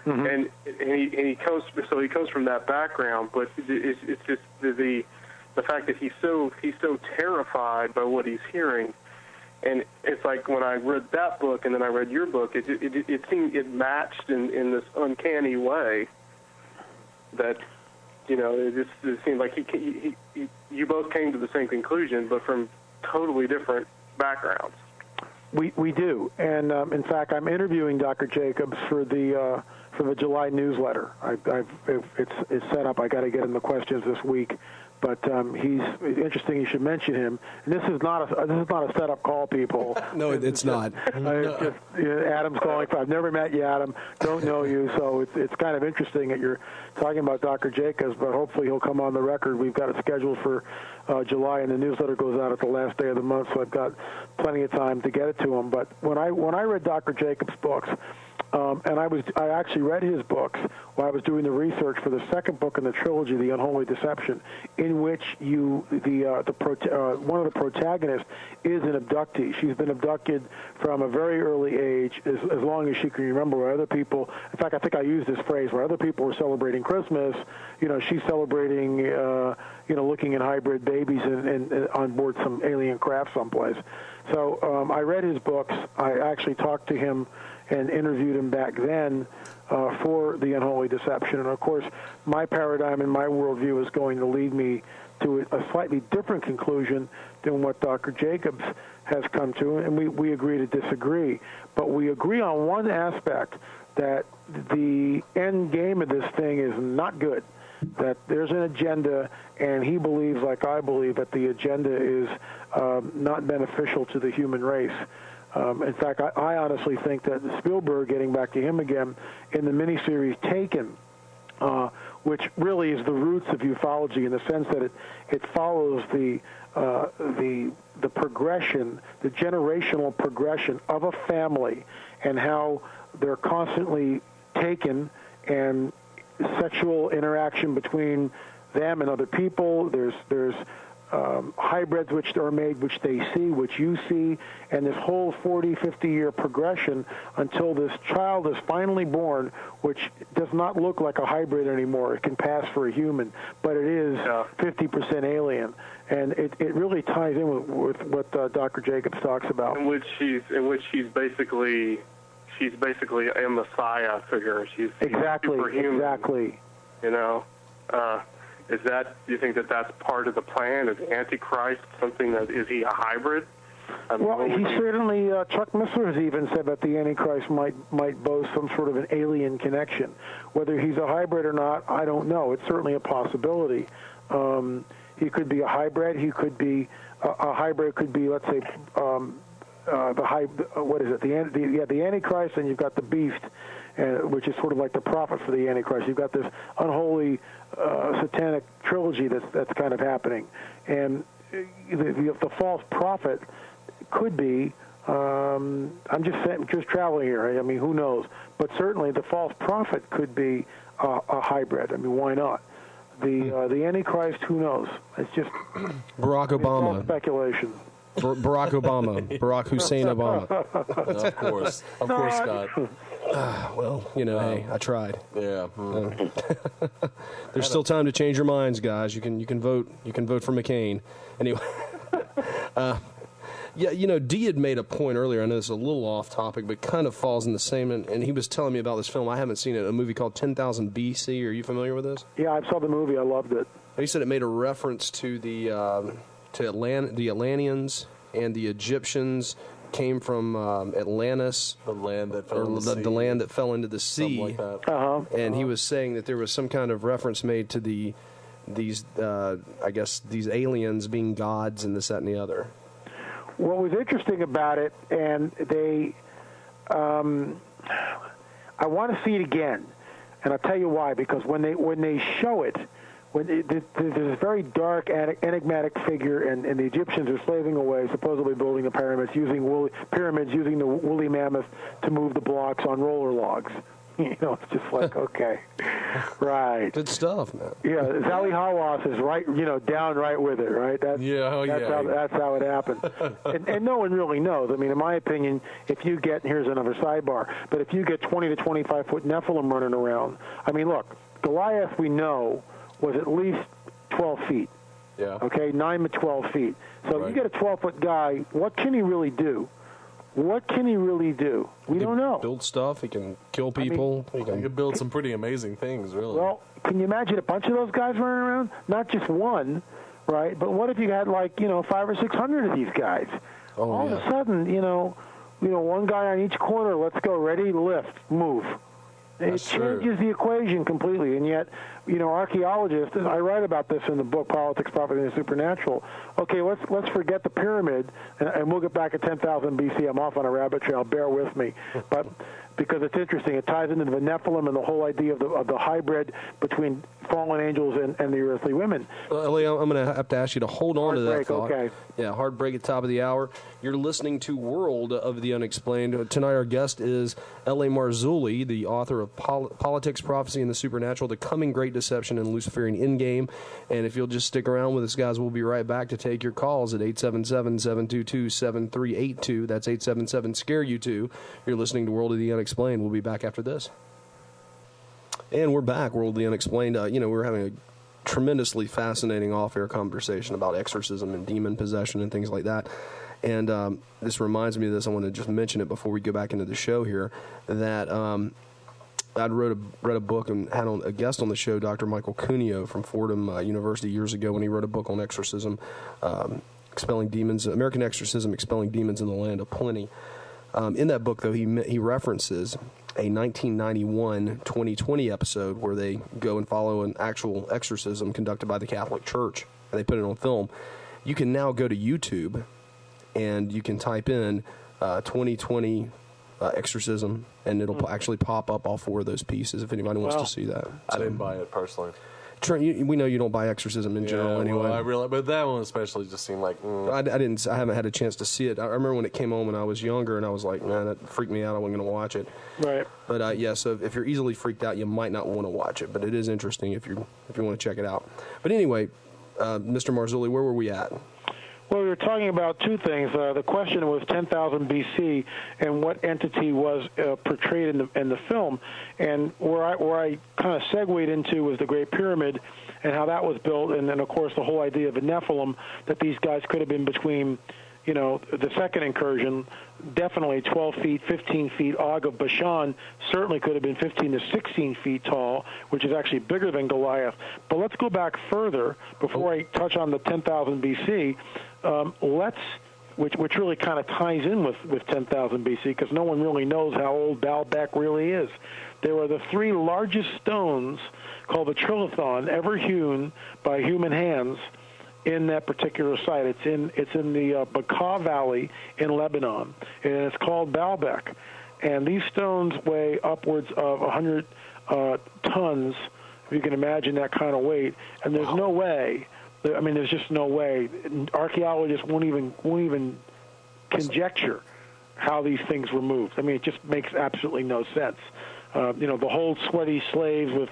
And he comes from that background, but it's just the fact that he's so terrified by what he's hearing. And it's like when I read that book and then I read your book, it seemed it matched in this uncanny way that, it seemed like you both came to the same conclusion, but from totally different backgrounds. We do, and in fact, I'm interviewing Dr. Jacobs for the July newsletter. It's set up. I got to get him the questions this week, but he's interesting. You should mention him. And this is not a setup call, people. No, it's not. It's just, Adam's calling. I've never met you, Adam. Don't know you, so it's kind of interesting that you're talking about Dr. Jacobs. But hopefully he'll come on the record. We've got it scheduled for July, and the newsletter goes out at the last day of the month, so I've got plenty of time to get it to him. But when I read Dr. Jacobs' books, and I actually read his books while I was doing the research for the second book in the trilogy, The Unholy Deception, in which one of the protagonists is an abductee. She's been abducted from a very early age, as long as she can remember, where other people, in fact, I think I used this phrase, where other people were celebrating Christmas, she's celebrating, looking at hybrid babies and on board some alien craft someplace. So I read his books. I actually talked to him and interviewed him back then for The Unholy Deception. And, of course, my paradigm and my worldview is going to lead me to a slightly different conclusion than what Dr. Jacobs has come to, and we agree to disagree. But we agree on one aspect, that the end game of this thing is not good, that there's an agenda, and he believes, like I believe, that the agenda is not beneficial to the human race. In fact, I honestly think that Spielberg, getting back to him again, in the miniseries Taken, which really is the roots of ufology in the sense that it follows the progression, the generational progression of a family, and how they're constantly taken, and sexual interaction between them and other people. There's hybrids which are made, which they see, which you see, and this whole 40, 50-year progression until this child is finally born, which does not look like a hybrid anymore. It can pass for a human, but it is 50% alien. And it really ties in with what Dr. Jacobs talks about. In which she's basically a messiah figure. She's superhuman. Exactly. Do you think that that's part of the plan? Is Antichrist something is he a hybrid? He certainly, Chuck Missler has even said that the Antichrist might boast some sort of an alien connection. Whether he's a hybrid or not, I don't know. It's certainly a possibility. He could be a hybrid. He could be a hybrid. Could be, let's say, the Antichrist, and you've got the beast, which is sort of like the prophet for the Antichrist. You've got this unholy satanic trilogy that's kind of happening, and the false prophet could be. I'm just traveling here. I mean, who knows? But certainly, the false prophet could be a hybrid. I mean, why not? The Antichrist, who knows? It's just Barack Obama. All speculation. Barack Obama. Barack Hussein Obama. Of course, Scott. Well, hey, I tried. Yeah. There's still time to change your minds, guys. You can vote. You can vote for McCain. Anyway. Dee had made a point earlier. I know this is a little off topic, but kind of falls in the same. And he was telling me about this film. I haven't seen it. A movie called 10,000 BC. Are you familiar with this? Yeah, I saw the movie. I loved it. He said it made a reference to the Atlanteans and the Egyptians came from Atlantis, the land that fell into the sea. Something like that. And he was saying that there was some kind of reference made to these aliens being gods and this, that, and the other. What was interesting about it, and I want to see it again, and I'll tell you why. Because when they show it, there's this very dark, enigmatic figure, and the Egyptians are slaving away, supposedly building the pyramids, using the woolly mammoth to move the blocks on roller logs. It's just like, okay, right. Good stuff, man. Yeah, Zali Hawass is right, down right with it, right? That's how it happened. and no one really knows. I mean, in my opinion, here's another sidebar, but if you get 20 to 25 foot Nephilim running around, I mean, look, Goliath, we know, was at least 12 feet. Yeah. Okay, 9 to 12 feet. So right. You get a 12-foot guy, what can he really do? What can he really do? We don't know. Build stuff. He can kill people. He can build some pretty amazing things, really. Well, can you imagine a bunch of those guys running around? Not just one, right? But what if you had 500 or 600 of these guys? All of a sudden, one guy on each corner. Let's go. Ready, lift, move. It changes the equation completely, and yet, archaeologists, and I write about this in the book Politics, Prophecy, and the Supernatural. Okay, let's forget the pyramid, and we'll get back at 10,000 BC. I'm off on a rabbit trail. Bear with me, but because it's interesting, it ties into the Nephilim and the whole idea of the hybrid between fallen angels and the earthly women. Ellie, I'm going to have to ask you to hold on to that thought. Okay. Yeah, hard break at the top of the hour. You're listening to World of the Unexplained. Tonight our guest is L.A. Marzulli, the author of Politics, Prophecy, and the Supernatural, The Coming Great Deception, and Luciferian Endgame. And if you'll just stick around with us, guys, we'll be right back to take your calls at 877-722-7382. That's 877-SCARE-YOU2. You're listening to World of the Unexplained. We'll be back after this. And we're back, World of the Unexplained. We're having a tremendously fascinating off-air conversation about exorcism and demon possession and things like that. And this reminds me of this. I want to just mention it before we go back into the show here, that I'd read a book and had a guest on the show, Dr. Michael Cuneo from Fordham University years ago, when he wrote a book on exorcism, expelling demons, American exorcism, expelling demons in the land of plenty. In that book, though, he references a 1991-2020 episode where they go and follow an actual exorcism conducted by the Catholic Church, and they put it on film. You can now go to YouTube, and you can type in 2020 exorcism, and it'll actually pop up all four of those pieces if anybody wants to see that. So, I didn't buy it personally. Trent, we know you don't buy exorcism in general anyway. Well, I realize, but that one especially just seemed like... I haven't had a chance to see it. I remember when it came on when I was younger, and I was like, man, that freaked me out. I wasn't going to watch it. Right. But so if you're easily freaked out, you might not want to watch it. But it is interesting if you want to check it out. But anyway, Mr. Marzulli, where were we at? Well, we were talking about two things. The question was 10,000 BC and what entity was portrayed in the film. And where I kind of segued into was the Great Pyramid and how that was built, and then, of course, the whole idea of the Nephilim, that these guys could have been between, the second incursion, definitely 12 feet, 15 feet. Og of Bashan certainly could have been 15 to 16 feet tall, which is actually bigger than Goliath. But let's go back further before I touch on the 10,000 BC. Which really kind of ties in with 10,000 BC, because no one really knows how old Baalbek really is. There were the three largest stones called the trilithon ever hewn by human hands in that particular site. It's in the Bekaa Valley in Lebanon, and it's called Baalbek. And these stones weigh upwards of 100 tons, if you can imagine that kind of weight. And there's no way. I mean, there's just no way. Archaeologists won't even conjecture how these things were moved. I mean, it just makes absolutely no sense. The whole sweaty slaves with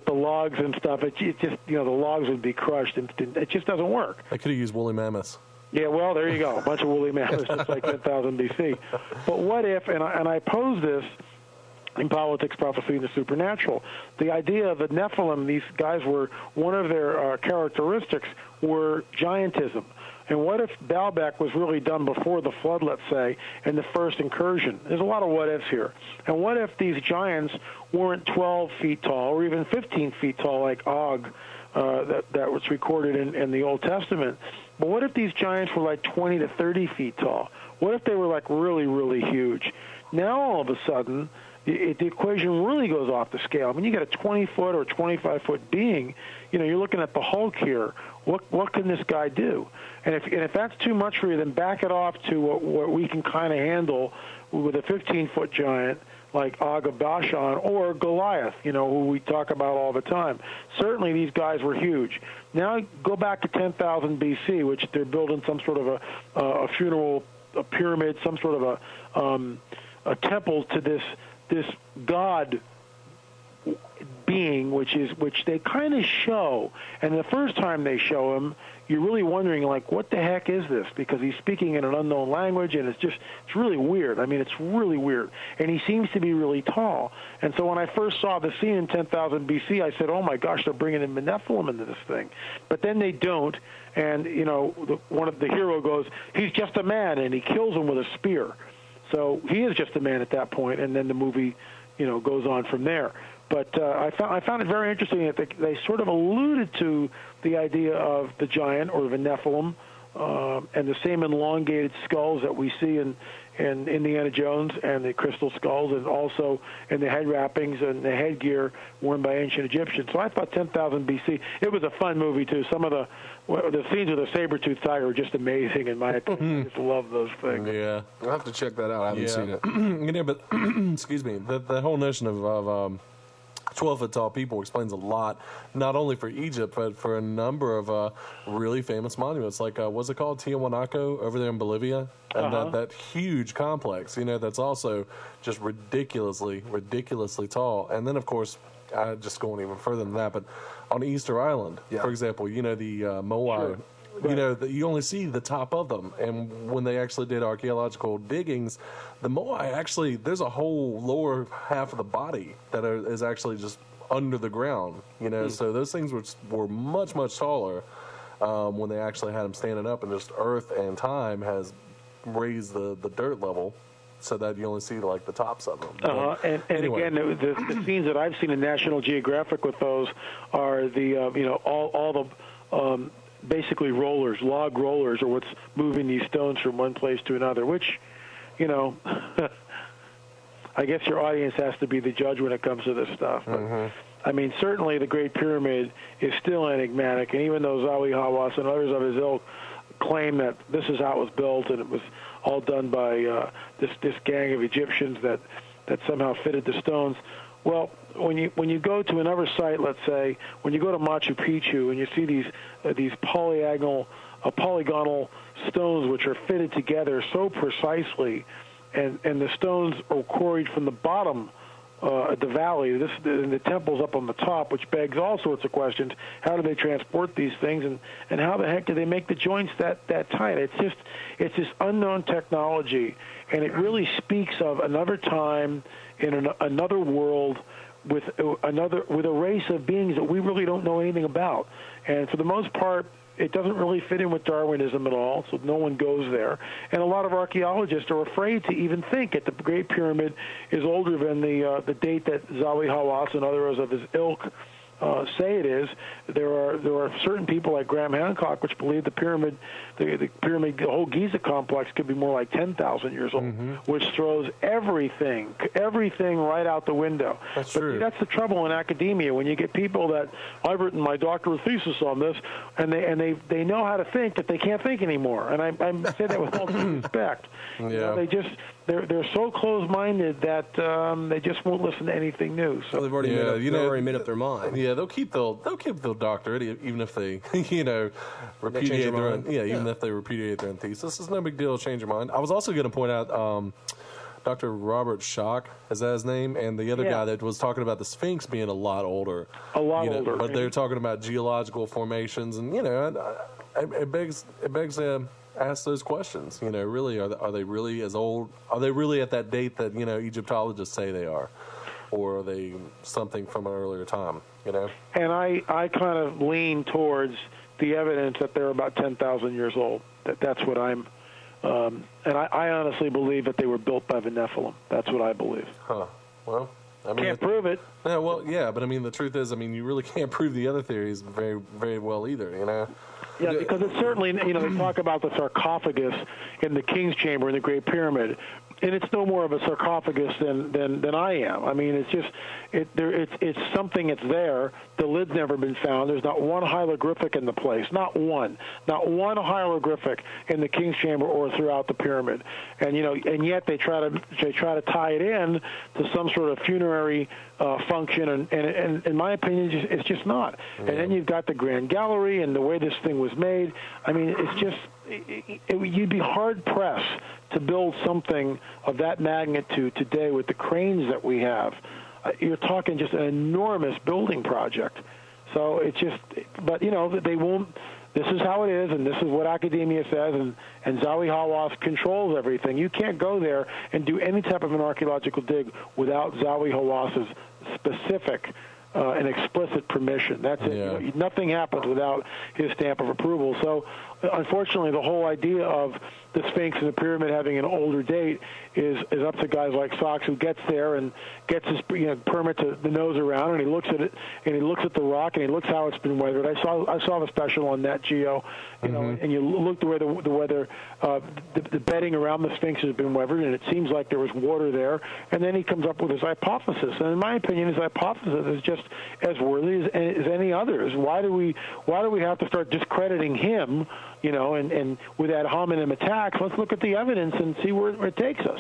the logs and stuff. It just the logs would be crushed, and it just doesn't work. I could have used woolly mammoths. Yeah, well, there you go. A bunch of woolly mammoths, just like 10,000 BC. But what if? And I pose this in Politics, Prophecy, and the Supernatural. The idea of the Nephilim, these guys were, one of their characteristics were giantism. And what if Baalbek was really done before the flood, let's say, in the first incursion? There's a lot of what-ifs here. And what if these giants weren't 12 feet tall or even 15 feet tall like Og that was recorded in the Old Testament? But what if these giants were like 20 to 30 feet tall? What if they were like really, really huge? Now all of a sudden, the equation really goes off the scale. I mean, you got a 20-foot or 25-foot being. You're looking at the Hulk here. What can this guy do? And if that's too much for you, then back it off to what we can kind of handle with a 15-foot giant like Og of Bashan or Goliath, who we talk about all the time. Certainly these guys were huge. Now go back to 10,000 BC, which they're building some sort of a funeral, a pyramid, some sort of a temple to this god being, which they kind of show. And the first time they show him, you're really wondering, like, what the heck is this? Because he's speaking in an unknown language, and it's really weird. I mean, it's really weird. And he seems to be really tall. And so when I first saw the scene in 10,000 BC, I said, oh, my gosh, they're bringing in Nephilim into this thing. But then they don't. And, one of the hero goes, he's just a man, and he kills him with a spear. So he is just a man at that point, and then the movie, goes on from there. But I found it very interesting that they sort of alluded to the idea of the giant or the Nephilim and the same elongated skulls that we see in Indiana Jones and the crystal skulls, and also in the head wrappings and the headgear worn by ancient Egyptians. So I thought 10,000 BC. It was a fun movie too. Some of the scenes with the saber-toothed tiger are just amazing in my opinion. I just love those things. Yeah, I'll have to check that out. I haven't seen it. Yeah, but excuse me, the whole notion of 12-foot tall people explains a lot, not only for Egypt, but for a number of really famous monuments, like what's it called, Tiahuanaco over there in Bolivia, and that huge complex, that's also just ridiculously tall. And then, of course, just going even further than that, but on Easter Island, for example, the Moai. Sure. Right. You only see the top of them. And when they actually did archaeological diggings, the Moai actually, there's a whole lower half of the body that is actually just under the ground, So those things were much, much taller when they actually had them standing up, and just earth and time has raised the dirt level so that you only see like the tops of them. And anyway. Again, the scenes that I've seen in National Geographic with those are the, all the... basically log rollers are what's moving these stones from one place to another, which, I guess your audience has to be the judge when it comes to this stuff. But, I mean, certainly the Great Pyramid is still enigmatic, and even though Zawi Hawass and others of his ilk claim that this is how it was built and it was all done by this gang of Egyptians that somehow fitted the stones, well, when you go to another site, let's say, when you go to Machu Picchu and you see these polygonal stones which are fitted together so precisely, and the stones are quarried from the bottom of the valley, and the temple's up on the top, which begs all sorts of questions. How do they transport these things, and how the heck do they make the joints that tight? It's this unknown technology, and it really speaks of another time in another world with a race of beings that we really don't know anything about. And for the most part, it doesn't really fit in with Darwinism at all, so no one goes there. And a lot of archaeologists are afraid to even think that the Great Pyramid is older than the date that Zawi Hawass and others of his ilk say it is. There are certain people like Graham Hancock which believe the pyramid, the whole Giza complex could be more like 10,000 years old, which throws everything right out the window. That's but true. That's the trouble in academia when you get people that I've written my doctoral thesis on this, and they know how to think, but they can't think anymore. And I say that with all due respect. Yeah. They're so closed-minded that they just won't listen to anything new. So they've already made up their mind. Yeah, they'll keep their doctorate even if they repudiate their own, even if they repudiate their own thesis. It's no big deal to change your mind. I was also going to point out Dr. Robert Schoch, is that his name? And the other guy that was talking about the Sphinx being a lot older. Older. But they're talking about geological formations, and it begs to ask those questions. Really, are they really as old? Are they really at that date that Egyptologists say they are, or are they something from an earlier time? And I kind of lean towards the evidence that they're about 10,000 years old. That's what I'm. And I honestly believe that they were built by the Nephilim. That's what I believe. Huh. Well, I mean, can't prove it. Yeah, well, yeah, but I mean, the truth is, you really can't prove the other theories very, very well either. Yeah, because it's certainly, they talk about the sarcophagus in the King's Chamber in the Great Pyramid, and it's no more of a sarcophagus than I am. I mean, it's just it's something that's there. The lid's never been found. There's not one hieroglyphic in the place, not one hieroglyphic in the King's Chamber or throughout the pyramid. And and yet they try to tie it in to some sort of funerary function, and in my opinion, it's just not. Yeah. And then you've got the Grand Gallery and the way this thing was made. I mean, it's just you'd be hard pressed to build something of that magnitude today with the cranes that we have. You're talking just an enormous building project. So it's just, but they won't. This is how it is, and this is what academia says, and Zawi Hawass controls everything. You can't go there and do any type of an archaeological dig without Zawi Hawass's specific and explicit permission. That's it. Yeah. Nothing happens without his stamp of approval. So unfortunately, the whole idea of the Sphinx and the pyramid having an older date is up to guys like Sachs, who gets there and gets his permit to the nose around, and he looks at it, and he looks at the rock, and he looks how it's been weathered. I saw the special on Nat Geo, and you look the way the weather, the bedding around the Sphinx has been weathered, and it seems like there was water there. And then he comes up with his hypothesis, and in my opinion, his hypothesis is just as worthy as any others. Why do we have to start discrediting him? And with ad hominem attacks, let's look at the evidence and see where it takes us.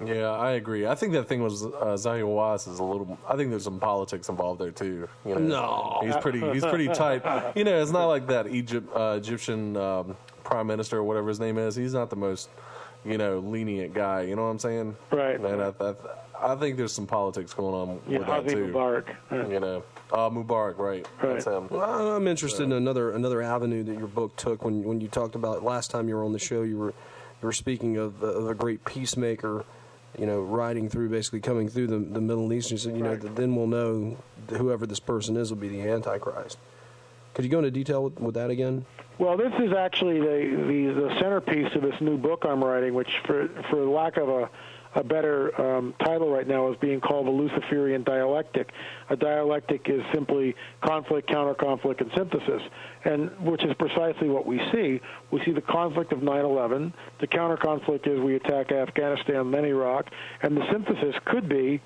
Yeah, I agree. I think that thing was Zahir Wass is a little. I think there's some politics involved there too. No, he's pretty tight. It's not like that Egyptian prime minister or whatever his name is. He's not the most lenient guy. You know what I'm saying? Right. And I think there's some politics going on with that too. Mubarak. Mubarak, right? That's him. Well, I'm interested in another avenue that your book took when you talked about last time you were on the show. You were speaking of a great peacemaker, riding through, basically coming through the Middle East. You said, that then we'll know whoever this person is will be the Antichrist. Could you go into detail with that again? Well, this is actually the centerpiece of this new book I'm writing, which, for lack of a better title right now, is being called the Luciferian dialectic. A dialectic is simply conflict, counter-conflict, and synthesis, and which is precisely what we see. We see the conflict of 9/11. The counter-conflict is we attack Afghanistan, then Iraq, and the synthesis could be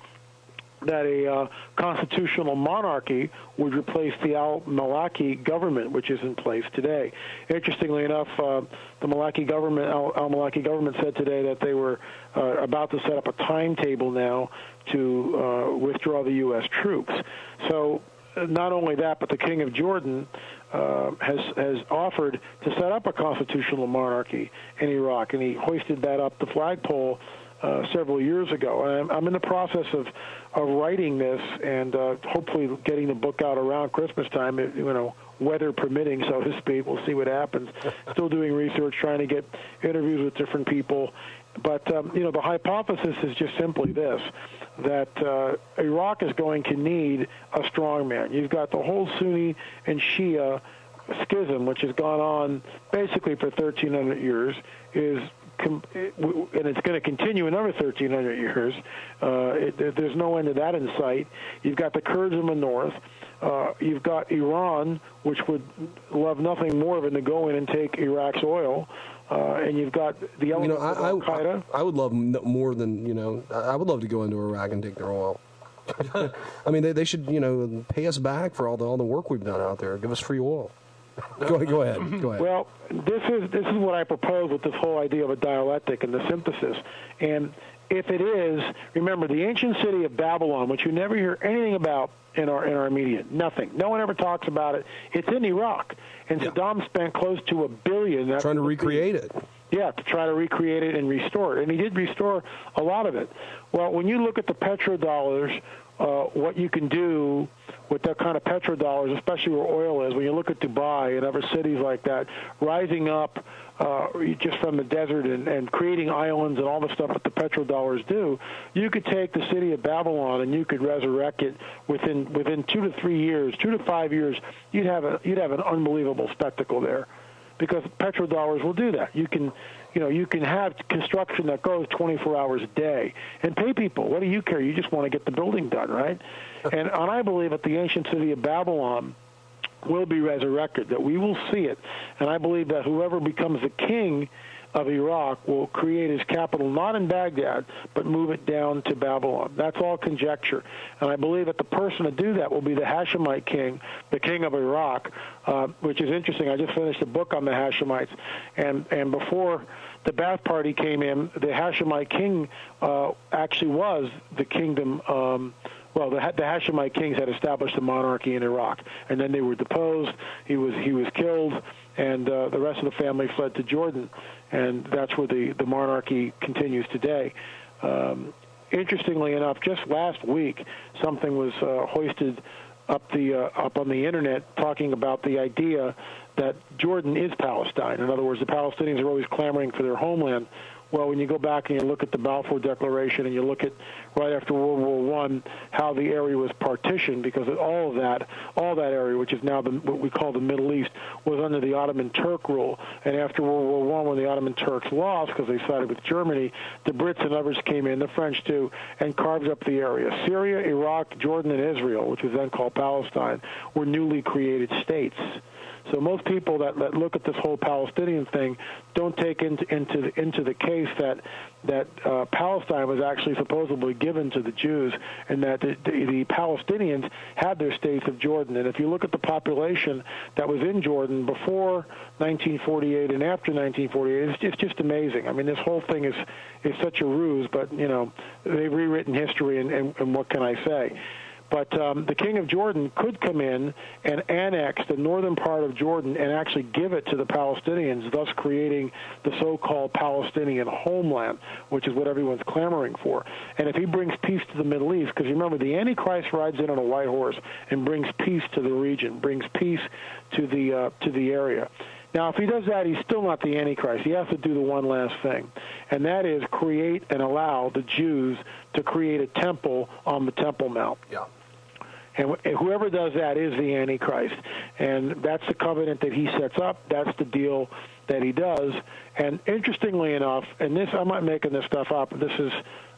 that a constitutional monarchy would replace the al-Maliki government, which is in place today. Interestingly enough, the Maliki government, al-Maliki government, said today that they were about to set up a timetable now to withdraw the U.S. troops. So not only that, but the King of Jordan has offered to set up a constitutional monarchy in Iraq, and he hoisted that up the flagpole several years ago. And I'm in the process of writing this and hopefully getting the book out around Christmas time, weather permitting, so to speak. We'll see what happens. Still doing research, trying to get interviews with different people. But, the hypothesis is just simply this, that Iraq is going to need a strong man. You've got the whole Sunni and Shia schism, which has gone on basically for 1,300 years, and it's going to continue another 1,300 years. There's no end to that in sight. You've got the Kurds in the north. You've got Iran, which would love nothing more than to go in and take Iraq's oil. And you've got the elements of Al-Qaeda. I would love more than, I would love to go into Iraq and take their oil. I mean, they should, pay us back for all the work we've done out there. Give us free oil. Go ahead. Well, this is what I propose with this whole idea of a dialectic and the synthesis. And if it is, remember, the ancient city of Babylon, which you never hear anything about in our media, nothing. No one ever talks about it. It's in Iraq, and Saddam spent close to $1 billion trying to recreate it. Yeah, to try to recreate it and restore it, and he did restore a lot of it. Well, when you look at the petrodollars, what you can do with that kind of petrodollars, especially where oil is, when you look at Dubai and other cities like that, rising up just from the desert and creating islands and all the stuff that the petrodollars do, you could take the city of Babylon and you could resurrect it within 2 to 3 years, 2 to 5 years. You'd have an unbelievable spectacle there, because petrodollars will do that. You can have construction that goes 24 hours a day and pay people. What do you care? You just want to get the building done, right? And I believe that the ancient city of Babylon will be resurrected, that we will see it. And I believe that whoever becomes the king of Iraq will create his capital not in Baghdad, but move it down to Babylon. That's all conjecture. And I believe that the person to do that will be the Hashemite king, the king of Iraq, which is interesting. I just finished a book on the Hashemites. And before the Ba'ath Party came in, the Hashemite king actually was the kingdom. The Hashemite kings had established a monarchy in Iraq, and then they were deposed. He was killed, and the rest of the family fled to Jordan, and that's where the monarchy continues today. Interestingly enough, just last week, something was hoisted up on the internet talking about the idea that Jordan is Palestine. In other words, the Palestinians are always clamoring for their homeland. Well, when you go back and you look at the Balfour Declaration and you look at right after World War I, how the area was partitioned, because all that area, which is now what we call the Middle East, was under the Ottoman Turk rule. And after World War I, when the Ottoman Turks lost because they sided with Germany, the Brits and others came in, the French too, and carved up the area. Syria, Iraq, Jordan, and Israel, which was then called Palestine, were newly created states. So most people that look at this whole Palestinian thing don't take into the case that Palestine was actually supposedly given to the Jews, and that the Palestinians had their states of Jordan. And if you look at the population that was in Jordan before 1948 and after 1948, it's just amazing. I mean, this whole thing is such a ruse, but they've rewritten history, and what can I say? But the king of Jordan could come in and annex the northern part of Jordan and actually give it to the Palestinians, thus creating the so-called Palestinian homeland, which is what everyone's clamoring for. And if he brings peace to the Middle East, because remember, the Antichrist rides in on a white horse and brings peace to the region, brings peace to the area. Now, if he does that, he's still not the Antichrist. He has to do the one last thing, and that is create and allow the Jews to create a temple on the Temple Mount. Yeah. And whoever does that is the Antichrist. And that's the covenant that he sets up. That's the deal that he does. And interestingly enough, and this, I'm not making this stuff up, this is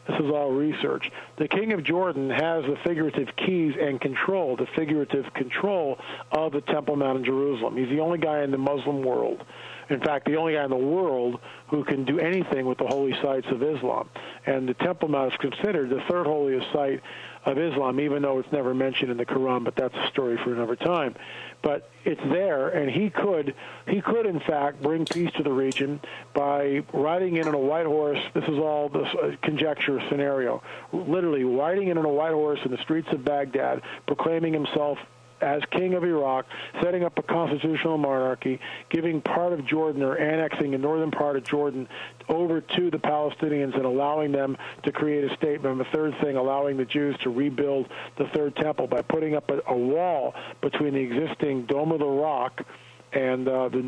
all research, the king of Jordan has the figurative keys and control, the figurative control of the Temple Mount in Jerusalem. He's the only guy in the Muslim world, in fact, the only guy in the world who can do anything with the holy sites of Islam. And the Temple Mount is considered the third holiest site of Islam, even though it's never mentioned in the Quran, but that's a story for another time. But it's there, and he could in fact bring peace to the region by riding in on a white horse. This is all this conjecture scenario. Literally riding in on a white horse in the streets of Baghdad, proclaiming himself as king of Iraq, setting up a constitutional monarchy, giving part of Jordan or annexing the northern part of Jordan over to the Palestinians and allowing them to create a state. And the third thing, allowing the Jews to rebuild the third temple by putting up a wall between the existing Dome of the Rock and the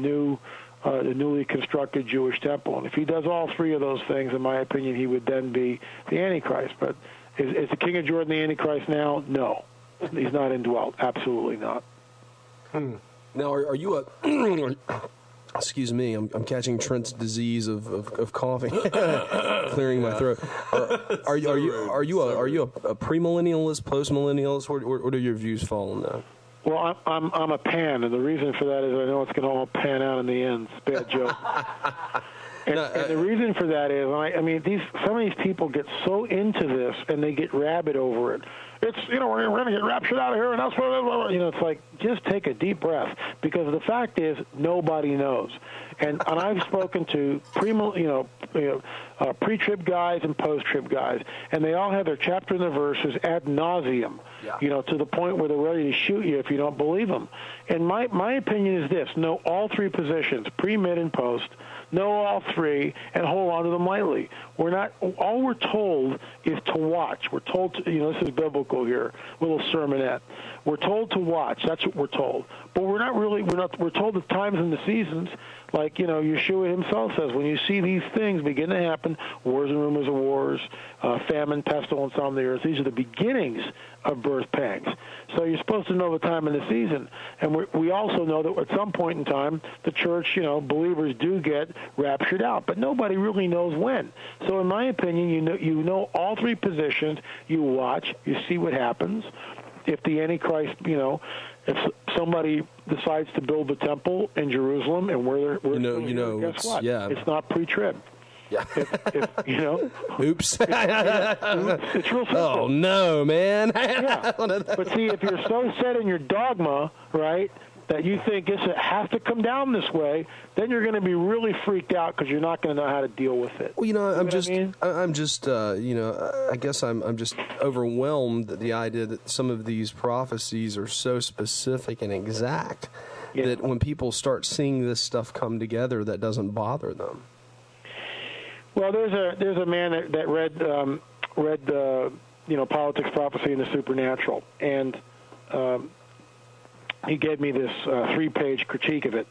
newly constructed Jewish temple. And if he does all three of those things, in my opinion, he would then be the Antichrist. But is the king of Jordan the Antichrist now? No. He's not indwelt. Absolutely not. Now, are you a... Excuse me, I'm catching Trent's disease of coughing, clearing my throat. Are you a premillennialist, postmillennialist? Where do your views fall on that? Well, I'm a pan, and the reason for that is I know it's going to all pan out in the end. It's a bad joke. And the reason for that is, I mean, some of these people get so into this, and they get rabid over it. It's, we're going to get raptured out of here, and that's what, it's like, just take a deep breath, because the fact is, nobody knows. And I've spoken to pre-trib guys and post-trib guys, and they all have their chapter and their verses ad nauseum, to the point where they're ready to shoot you if you don't believe them. And my opinion is this: know all three positions, pre, mid, and post. Know all three and hold on to them lightly. All we're told is to watch. We're told to, this is biblical here, little sermonette. We're told to watch. That's what we're told. But we're told the times and the seasons, like, Yeshua himself says, when you see these things begin to happen, wars and rumors of wars, famine, pestilence on the earth, these are the beginnings of birth pangs. So you're supposed to know the time and the season. And we also know that at some point in time, the church, believers do get raptured out, but nobody really knows when. So in my opinion, you know all three positions. You watch, you see what happens. If the Antichrist, if somebody decides to build the temple in Jerusalem and guess what? Yeah. It's not pre-trib. Yeah. Oops. Oops. It's real simple. Oh, no, man. Yeah. But see, if you're so set in your dogma, right, that you think it has to come down this way, then you're going to be really freaked out because you're not going to know how to deal with it. Well, I'm just I guess I'm just overwhelmed at the idea that some of these prophecies are so specific and exact that when people start seeing this stuff come together, that doesn't bother them. Well, there's a man that read Politics, Prophecy, and the Supernatural, and he gave me this 3-page critique of it.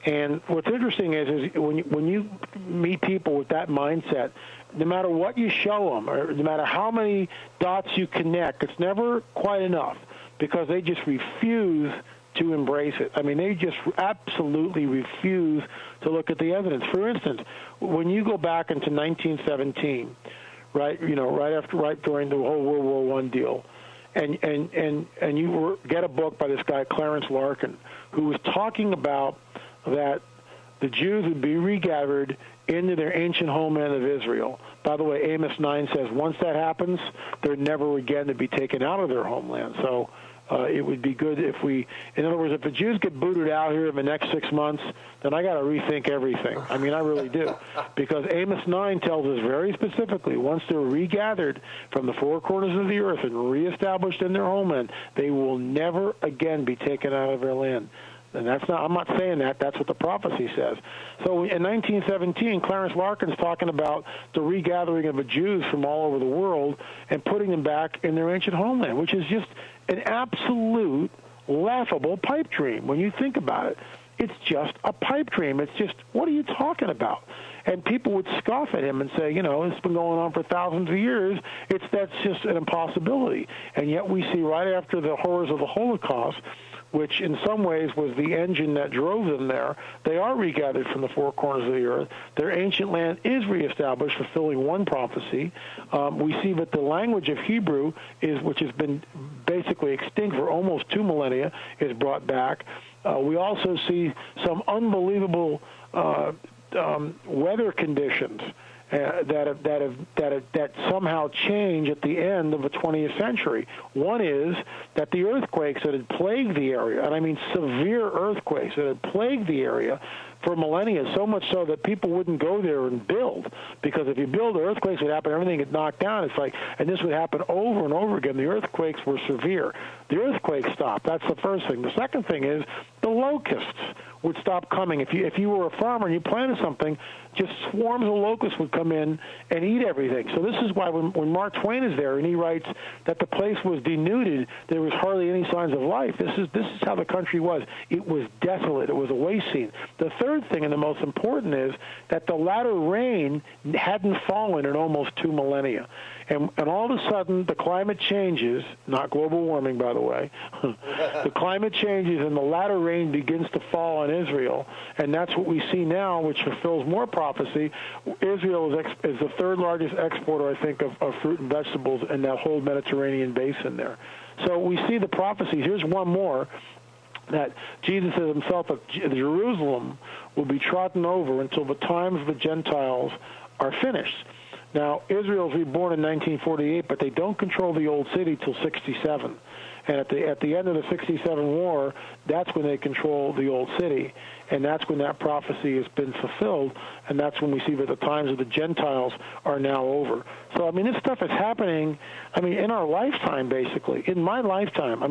And what's interesting is when you meet people with that mindset, no matter what you show them, or no matter how many dots you connect, it's never quite enough because they just refuse to embrace it. I mean, they just absolutely refuse to look at the evidence. For instance, when you go back into 1917, right during the whole World War I deal, and you get a book by this guy Clarence Larkin, who was talking about that the Jews would be regathered into their ancient homeland of Israel. By the way, Amos 9 says once that happens, they're never again to be taken out of their homeland. So it would be good if in other words, if the Jews get booted out here in the next 6 months, then I got to rethink everything. I mean, I really do. Because Amos 9 tells us very specifically, once they're regathered from the four corners of the earth and reestablished in their homeland, they will never again be taken out of their land. And I'm not saying that. That's what the prophecy says. So in 1917, Clarence Larkin's talking about the regathering of the Jews from all over the world and putting them back in their ancient homeland, which is just an absolute laughable pipe dream when you think about it. It's just a pipe dream. It's just, what are you talking about? And people would scoff at him and say, it's been going on for thousands of years. That's just an impossibility. And yet we see right after the horrors of the Holocaust, which in some ways was the engine that drove them there, they are regathered from the four corners of the earth. Their ancient land is reestablished, fulfilling one prophecy. We see that the language of Hebrew, which has been basically extinct for almost 2 millennia, is brought back. We also see some unbelievable weather conditions that somehow change at the end of the 20th century. One is that the earthquakes that had plagued the area, and I mean severe earthquakes that had plagued the area for millennia, so much so that people wouldn't go there and build, because if you build, earthquakes would happen, everything would knock down. It's like, and this would happen over and over again. The earthquakes were severe. The earthquakes stopped. That's the first thing. The second thing is the locusts would stop coming. If you were a farmer and you planted something, just swarms of locusts would come in and eat everything. So this is why when Mark Twain is there and he writes that the place was denuded, there was hardly any signs of life. This is how the country was. It was desolate. It was a waste scene. The third thing, and the most important, is that the latter rain hadn't fallen in almost 2 millennia. And all of a sudden, the climate changes, not global warming, by the way. The climate changes and the latter rain begins to fall on Israel. And that's what we see now, which fulfills more prophecy. Israel is the third largest exporter, I think, of fruit and vegetables in that whole Mediterranean basin there. So we see the prophecies. Here's one more, that Jesus says himself that Jerusalem will be trodden over until the times of the Gentiles are finished. Now, Israel's reborn in 1948, but they don't control the old city till 67. And at the end of the 67 war, that's when they control the old city. And that's when that prophecy has been fulfilled. And that's when we see that the times of the Gentiles are now over. So, I mean, this stuff is happening, in our lifetime, basically. In my lifetime.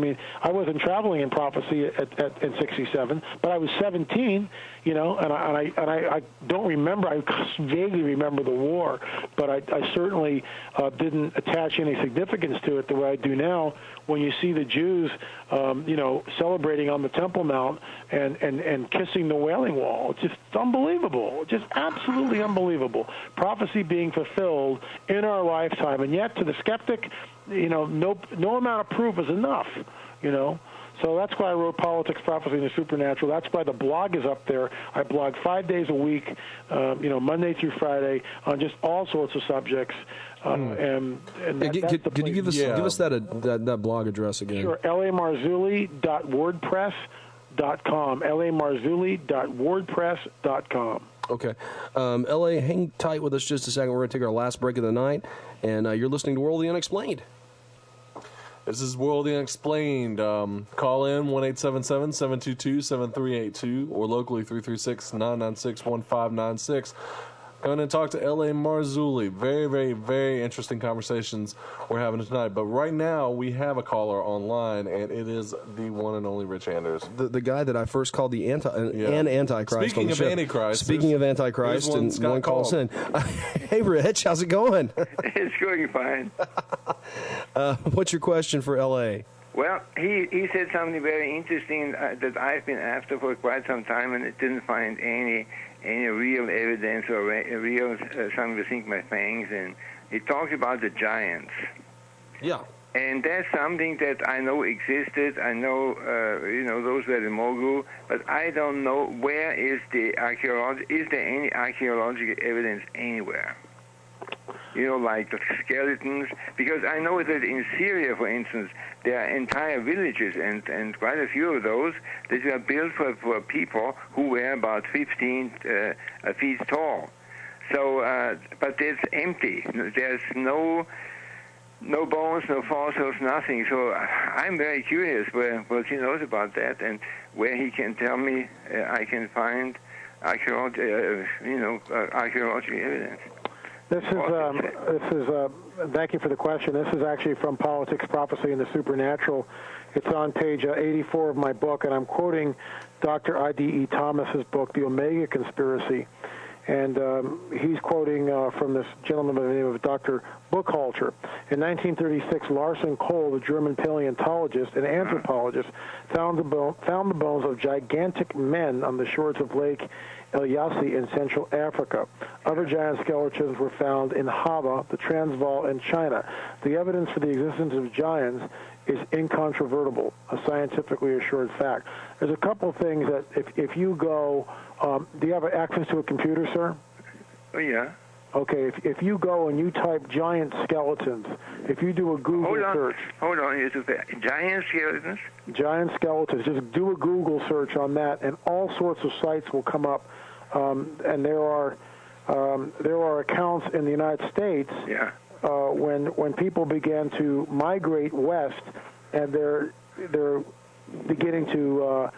I wasn't traveling in prophecy in 67, but I was 17, and I don't remember. I vaguely remember the war, but I certainly didn't attach any significance to it the way I do now when you see the Jews, celebrating on the Temple Mount and kissing the Wailing Wall. It's just unbelievable. Just absolutely unbelievable. Prophecy being fulfilled in our lifetime, and yet to the skeptic, no amount of proof is enough, So that's why I wrote Politics, Prophecy, and the Supernatural. That's why the blog is up there. I blog 5 days a week, Monday through Friday, on just all sorts of subjects. And could you give us that blog address again? Sure, lamarzulli.wordpress.com. lamarzulli.wordpress.com. Okay. L.A., hang tight with us just a second. We're going to take our last break of the night, and you're listening to World of the Unexplained. This is World of the Unexplained. Call in 1-877-722-7382 or locally 336-996-1596. Going to talk to L.A. Marzulli. Very, very, very interesting conversations we're having tonight. But right now, we have a caller online, and it is the one and only Rich Anders. The guy that I first called the Antichrist. Speaking of Antichrist. Speaking of Antichrist, and one calls in. Hey, Rich, how's it going? It's going fine. What's your question for L.A.? Well, he said something very interesting that I've been after for quite some time, and it didn't find any real evidence or real something to sink my fangs in. He talked about the giants. Yeah. And that's something that I know existed. I know, those were the Mogu, but I don't know where is the archaeology. Is there any archaeological evidence anywhere? Like the skeletons, because I know that in Syria, for instance, there are entire villages, and quite a few of those that were built for people who were about 15 feet tall. So, but it's empty. There's no bones, no fossils, nothing. So I'm very curious what he knows about that, and where he can tell me I can find archaeological evidence. This is thank you for the question. This is actually from Politics, Prophecy, and the Supernatural. It's on page 84 of my book, and I'm quoting Dr. I.D.E. Thomas's book, The Omega Conspiracy. And he's quoting from this gentleman by the name of Dr. Buchholzer. In 1936, Larson Cole, the German paleontologist and anthropologist, found the bones of gigantic men on the shores of Lake Ilyasi in Central Africa. Other giant skeletons were found in Java, the Transvaal, and China. The evidence for the existence of giants is incontrovertible, a scientifically assured fact. There's a couple of things that if you go, do you have access to a computer, sir? Oh, yeah. Okay, if you go and you type giant skeletons, if you do a Google search. Hold on, giant skeletons? Giant skeletons. Just do a Google search on that, and all sorts of sites will come up. And there are accounts in the United States when people began to migrate west, and they're beginning to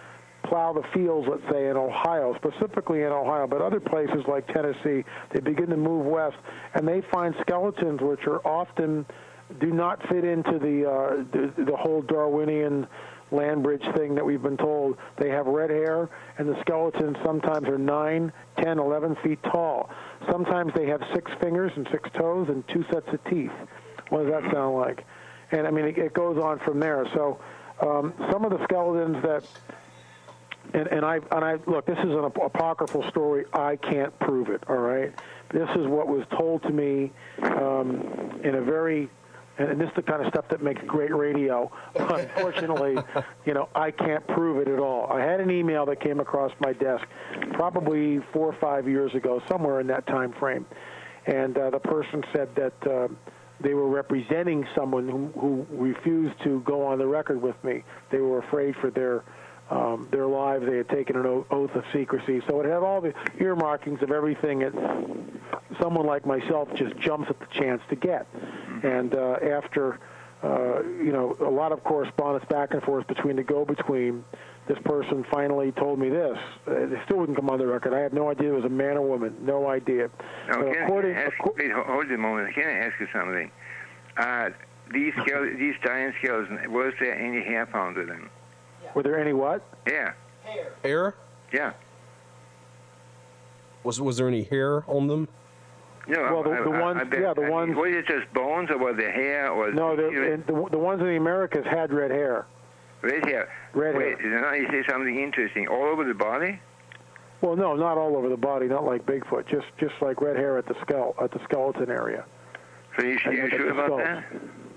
plow the fields, let's say, in Ohio, specifically in Ohio, but other places like Tennessee, they begin to move west, and they find skeletons which are often do not fit into the whole Darwinian land bridge thing that we've been told. They have red hair, and the skeletons sometimes are 9, 10, 11 feet tall. Sometimes they have 6 fingers and 6 toes and 2 sets of teeth. What does that sound like? And, I mean, it goes on from there. So some of the skeletons that... And I look, this is an apocryphal story. I can't prove it, all right? This is what was told to me in a very... And this is the kind of stuff that makes great radio. Unfortunately, I can't prove it at all. I had an email that came across my desk probably 4 or 5 years ago, somewhere in that time frame. And the person said that they were representing someone who refused to go on the record with me. They were afraid for their lives. They had taken an oath of secrecy. So it had all the earmarkings of everything that someone like myself just jumps at the chance to get. And after, a lot of correspondence back and forth between the go-between, this person finally told me this. It still wouldn't come on the record. I had no idea it was a man or woman. No idea. Now, wait, hold a moment. Can I ask you something? These giant skeletons, was there any hair found with them? Were there any what? Hair. Hair? Yeah. Was there any hair on them? No, well, the ones. Was it just bones, or was it hair? Or no, the ones in the Americas had red hair. Red hair. Wait, now you say something interesting. All over the body? Well, no, not all over the body. Not like Bigfoot. Just like red hair at the skeleton area. So you sure about that?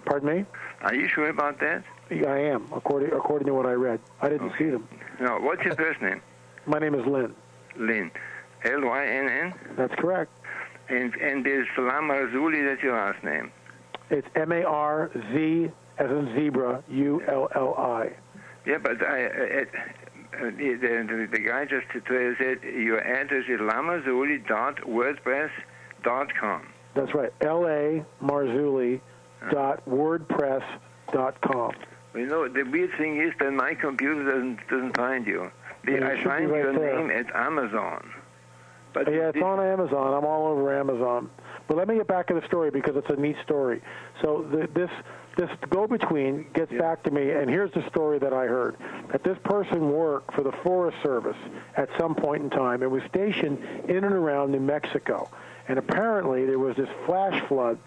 Pardon me? Are you sure about that? Yeah, I am. According to what I read, I didn't see them. No, what's your first name? My name is Lynn. Lynn. Lynn? That's correct. And is Marzulli, that's your last name? It's M-A-R-Z as in zebra, U-L-L-I. Yeah, but the guy just said your address is lamarzulli.wordpress.com. That's right, lamarzulli.wordpress.com. Well, the weird thing is that my computer doesn't find you. I find your name at Amazon. But yeah, it's on Amazon. I'm all over Amazon. But let me get back to the story because it's a neat story. So this go-between gets back to me, and here's the story that I heard. That this person worked for the Forest Service at some point in time and was stationed in and around New Mexico. And apparently there was this flash flood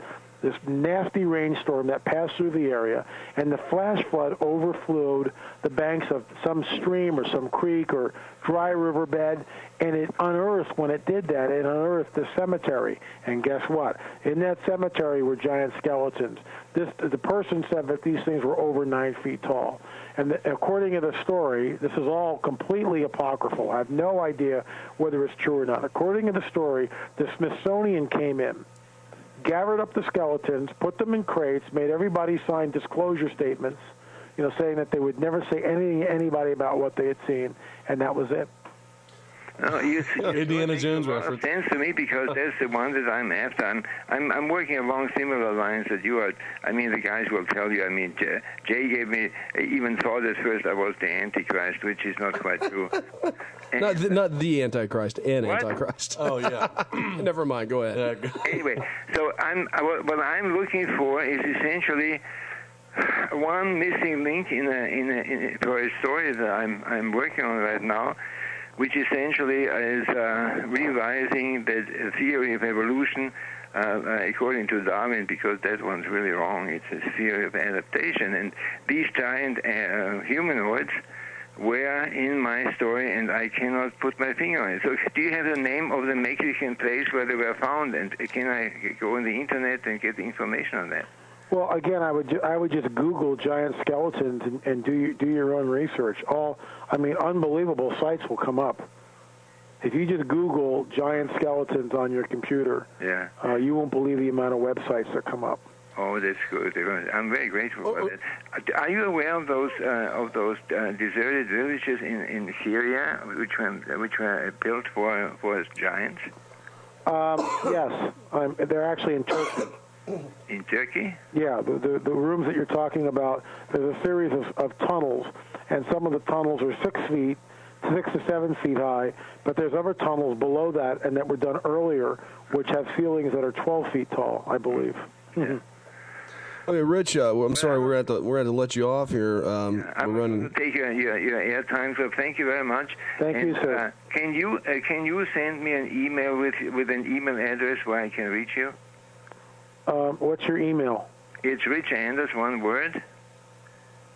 this nasty rainstorm that passed through the area, and the flash flood overflowed the banks of some stream or some creek or dry riverbed, and it unearthed, when it did that, it unearthed the cemetery. And guess what? In that cemetery were giant skeletons. The person said that these things were over 9 feet tall. And according to the story, this is all completely apocryphal. I have no idea whether it's true or not. According to the story, the Smithsonian came in, gathered up the skeletons, put them in crates, made everybody sign disclosure statements, saying that they would never say anything to anybody about what they had seen, and that was it. No, Indiana Jones reference. Sense to me, because that's the one that I'm after. I'm working along similar lines that you are. I mean, the guys will tell you. I mean, Jay gave me even thought at first I was the Antichrist, which is not quite true. Not the Antichrist, an What? Antichrist. Oh yeah. Never mind. Go ahead. Anyway, so what I'm looking for is essentially one missing link for a story that I'm working on right now, which essentially is revising the theory of evolution according to Darwin, because that one's really wrong. It's a theory of adaptation, and these giant humanoids were in my story, and I cannot put my finger on it. So do you have the name of the Mexican place where they were found, and can I go on the internet and get the information on that? Well, again, I would just Google giant skeletons and do your own research. Unbelievable sites will come up. If you just Google giant skeletons on your computer, you won't believe the amount of websites that come up. Oh, that's good. I'm very grateful for that. Are you aware of those deserted villages in Syria, which were built for giants? Yes, they're actually in Turkey. In Turkey? Yeah, the rooms that you're talking about, there's a series of tunnels, and some of the tunnels are 6 to 7 feet high, but there's other tunnels below that and that were done earlier, which have ceilings that are 12 feet tall, I believe. Yeah. Okay, Rich. I'm sorry, we're going to let you off here. I'm going to take your airtime, so thank you very much. Thank you, sir. Can you send me an email with an email address where I can reach you? What's your email? It's Rich Anders, one word,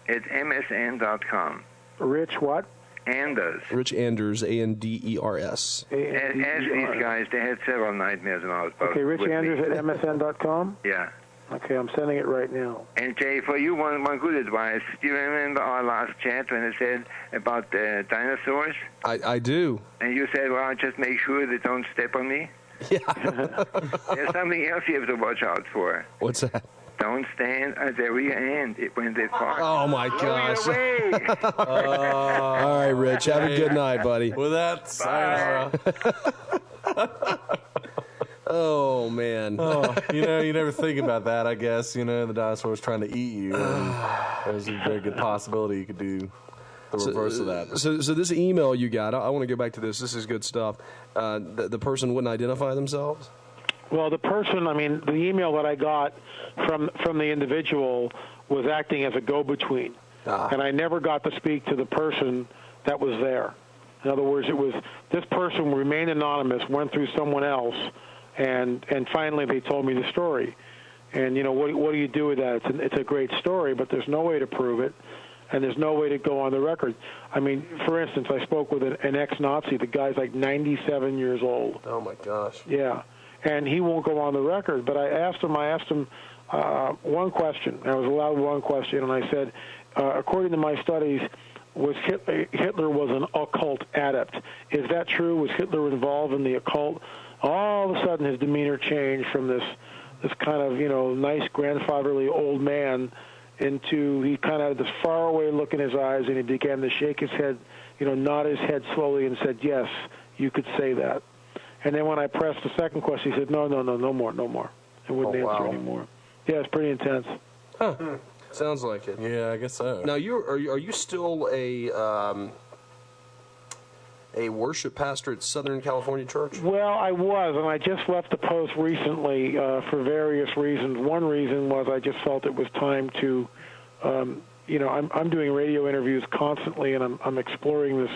at msn.com. Rich what? Anders. Rich Anders, Anders. Ask these guys. They had several nightmares about Okay, Rich Anders at msn.com? Yeah. Okay, I'm sending it right now. And Jay, for you, one good advice. Do you remember our last chat when I said about dinosaurs? I do. And you said, well, just make sure they don't step on me? Yeah. There's something else you have to watch out for. What's that? Don't stand at the rear end when they park. Oh, my gosh. All right, Rich. Have a good night, buddy. With that, sayonara. Oh, man. Oh, you never think about that, I guess. The dinosaur's trying to eat you. And there's a very good possibility you could do the reverse of that. So this email you got, I want to go back to this. This is good stuff. The person wouldn't identify themselves? Well, the person, the email that I got from the individual was acting as a go-between. And I never got to speak to the person that was there. In other words, it was this person remained anonymous, went through someone else, and finally they told me the story. And, what do you do with that? It's a great story, but there's no way to prove it, and there's no way to go on the record. For instance, I spoke with an ex-Nazi. The guy's like 97 years old. Oh, my gosh. Yeah. And he won't go on the record. But I asked him one question. I was allowed one question, and I said, according to my studies, Hitler was an occult adept. Is that true? Was Hitler involved in the occult? All of a sudden, his demeanor changed from this kind of, nice grandfatherly old man into he kind of had this faraway look in his eyes, and he began to shake his head, nod his head slowly and said, yes, you could say that. And then when I pressed the second question, he said, no more. I wouldn't answer anymore. Yeah, it's pretty intense. Huh. Sounds like it. Yeah, I guess so. Now, are you still a worship pastor at Southern California Church? Well, I was, and I just left the post recently for various reasons. One reason was I just felt it was time to, I'm doing radio interviews constantly, and I'm exploring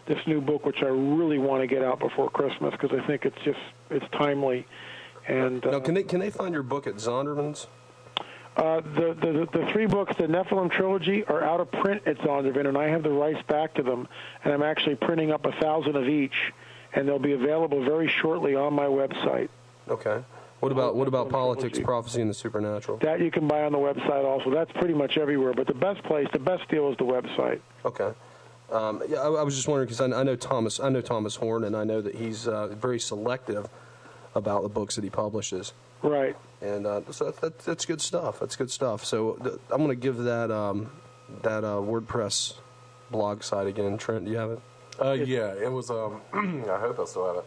this new book, which I really want to get out before Christmas because I think it's timely. And now, can they find your book at Zondervan's? The 3 books, the Nephilim trilogy, are out of print at Zondervan, and I have the rights back to them. And I'm actually printing up 1,000 of each, and they'll be available very shortly on my website. Okay. What about Politics, Prophecy, and the Supernatural? That you can buy on the website also. That's pretty much everywhere. But the best deal is the website. Okay. Yeah, I was just wondering because I know Thomas Horn, and I know that he's very selective about the books that he publishes. Right. And so that's good stuff. That's good stuff. So I'm going to give that WordPress blog site again. Trent, do you have it? Yeah, it was. I hope I still have it.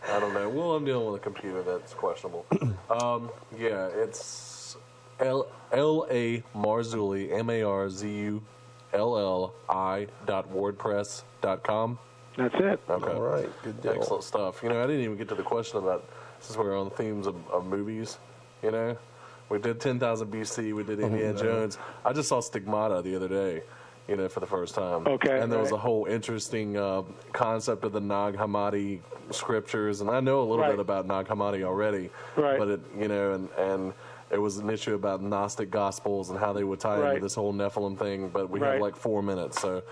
I don't know. Well, I'm dealing with a computer that's questionable. Yeah, it's L.A. Marzulli, MARZULLI.wordpress.com. That's it. Okay. All right. Good deal. Excellent stuff. You know, I didn't even get to the question about, since we're on the themes of movies, you know, we did 10,000 BC, we did Indiana Jones. I just saw Stigmata the other day, you know, for the first time. Okay. And there was a whole interesting concept of the Nag Hammadi scriptures, and I know a little bit about Nag Hammadi already. Right. But it, you know, and it was an issue about Gnostic Gospels and how they would tie into this whole Nephilim thing. But we have like 4 minutes, so.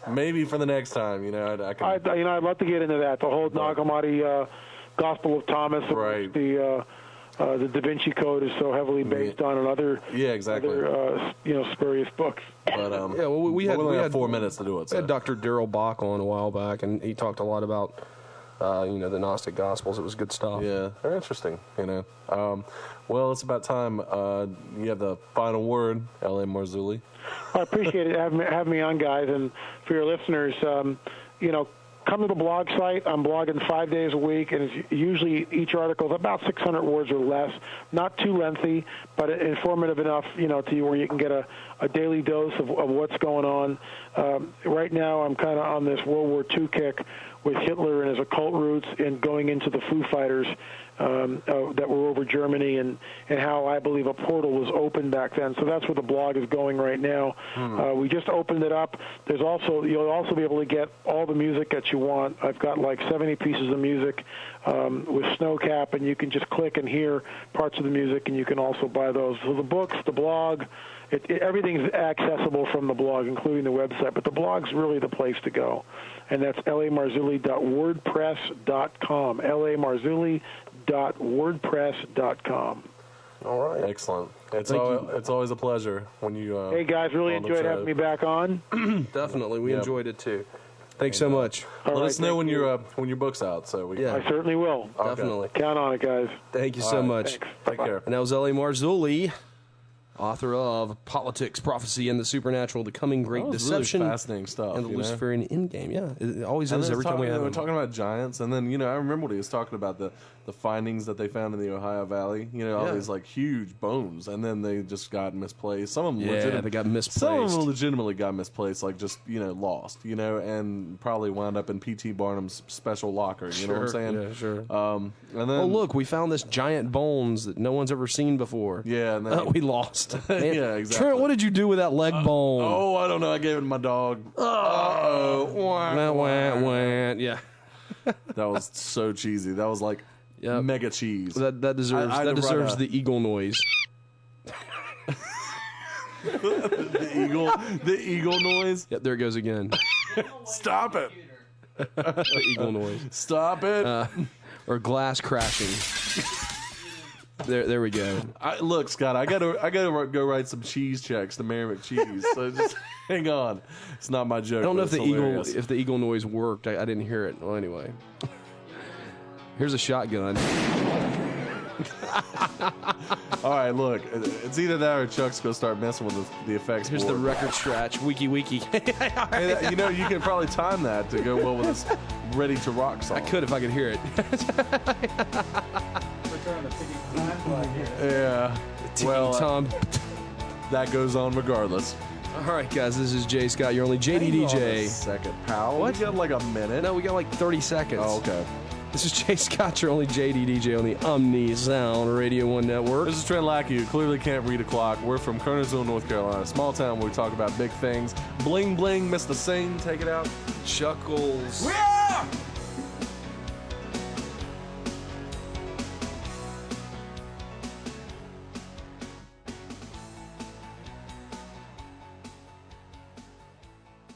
Maybe for the next time, you know, I can. I'd love to get into that. The whole Nag Hammadi Gospel of Thomas, right? The Da Vinci Code is so heavily based on another, other, spurious books. But yeah, well, we had 4 minutes to do it. We had Dr. Daryl Bach on a while back, and he talked a lot about the Gnostic Gospels. It was good stuff. Yeah, they're interesting. You know. Well, it's about time. You have the final word, L.A. Marzulli. I appreciate it having me on, guys, and for your listeners, come to the blog site. I'm blogging 5 days a week, and it's usually each article is about 600 words or less. Not too lengthy, but informative enough, to you where you can get a daily dose of what's going on. Right now, I'm kind of on this World War II kick with Hitler and his occult roots and going into the Foo Fighters that were over Germany and how I believe a portal was opened back then. So that's where the blog is going right now. We just opened it up. You'll also be able to get all the music that you want. I've got like 70 pieces of music with Snowcap, and you can just click and hear parts of the music, and you can also buy those. So the books, the blog, everything's accessible from the blog, including the website. But the blog's really the place to go. And that's lamarzulli.wordpress.com. lamarzulli.wordpress.com. All right. Excellent. It's always a pleasure when you. Hey guys, really enjoyed having me back on. Definitely, we enjoyed it too. Thanks so much. Let us know when your book's out, so we. I certainly will. Okay. Definitely. Count on it, guys. Thank you so much. Take care. And that was L.A. Marzulli, author of Politics, Prophecy, and the Supernatural, The Coming Great Deception. Really fascinating stuff. And the Luciferian Endgame. Yeah, it always and is every time we have We're him. talking about giants, and then, I remember what he was talking about, the findings that they found in the Ohio Valley. All these, like, huge bones, and then they just got misplaced. Some of them they got misplaced. Some of them legitimately got misplaced, like, just, lost, and probably wound up in P.T. Barnum's special locker, you know what I'm saying? Yeah, sure. And then, oh, look, we found this giant bones that no one's ever seen before. Yeah, and then we lost. Man, yeah, exactly. Trent, what did you do with that leg bone? Oh, I don't know. I gave it to my dog. Uh-oh. Yeah. That was so cheesy. That was like mega cheese. That deserves the eagle noise. the eagle noise. Yep, there it goes again. Stop it. The eagle noise. Stop it. Or glass crashing. There we go. Look, Scott, I gotta go write some cheese checks to Mary McCheese. So just hang on. It's not my joke. I don't know if hilarious. the eagle noise worked. I didn't hear it. Well, anyway, here's a shotgun. All right, look, it's either that or Chuck's gonna start messing with the effects. Here's board. the record scratch. Wiki. Hey, you can probably time that to go well with this Ready to Rock song. I could if I could hear it. Yeah. Well, Tom. That goes on regardless. All right, guys, this is Jay Scott. You're only JD Hang on DJ. a second, pal. What? We got like a minute. No, we got like 30 seconds. Oh, okay. This is Jay Scott, your only JD DJ on the Omni Sound Radio 1 Network. This is Trent Lackey, who clearly can't read a clock. We're from Kernersville, North Carolina, a small town where we talk about big things. Bling, bling, Mr. Sing, take it out. Chuckles. Yeah!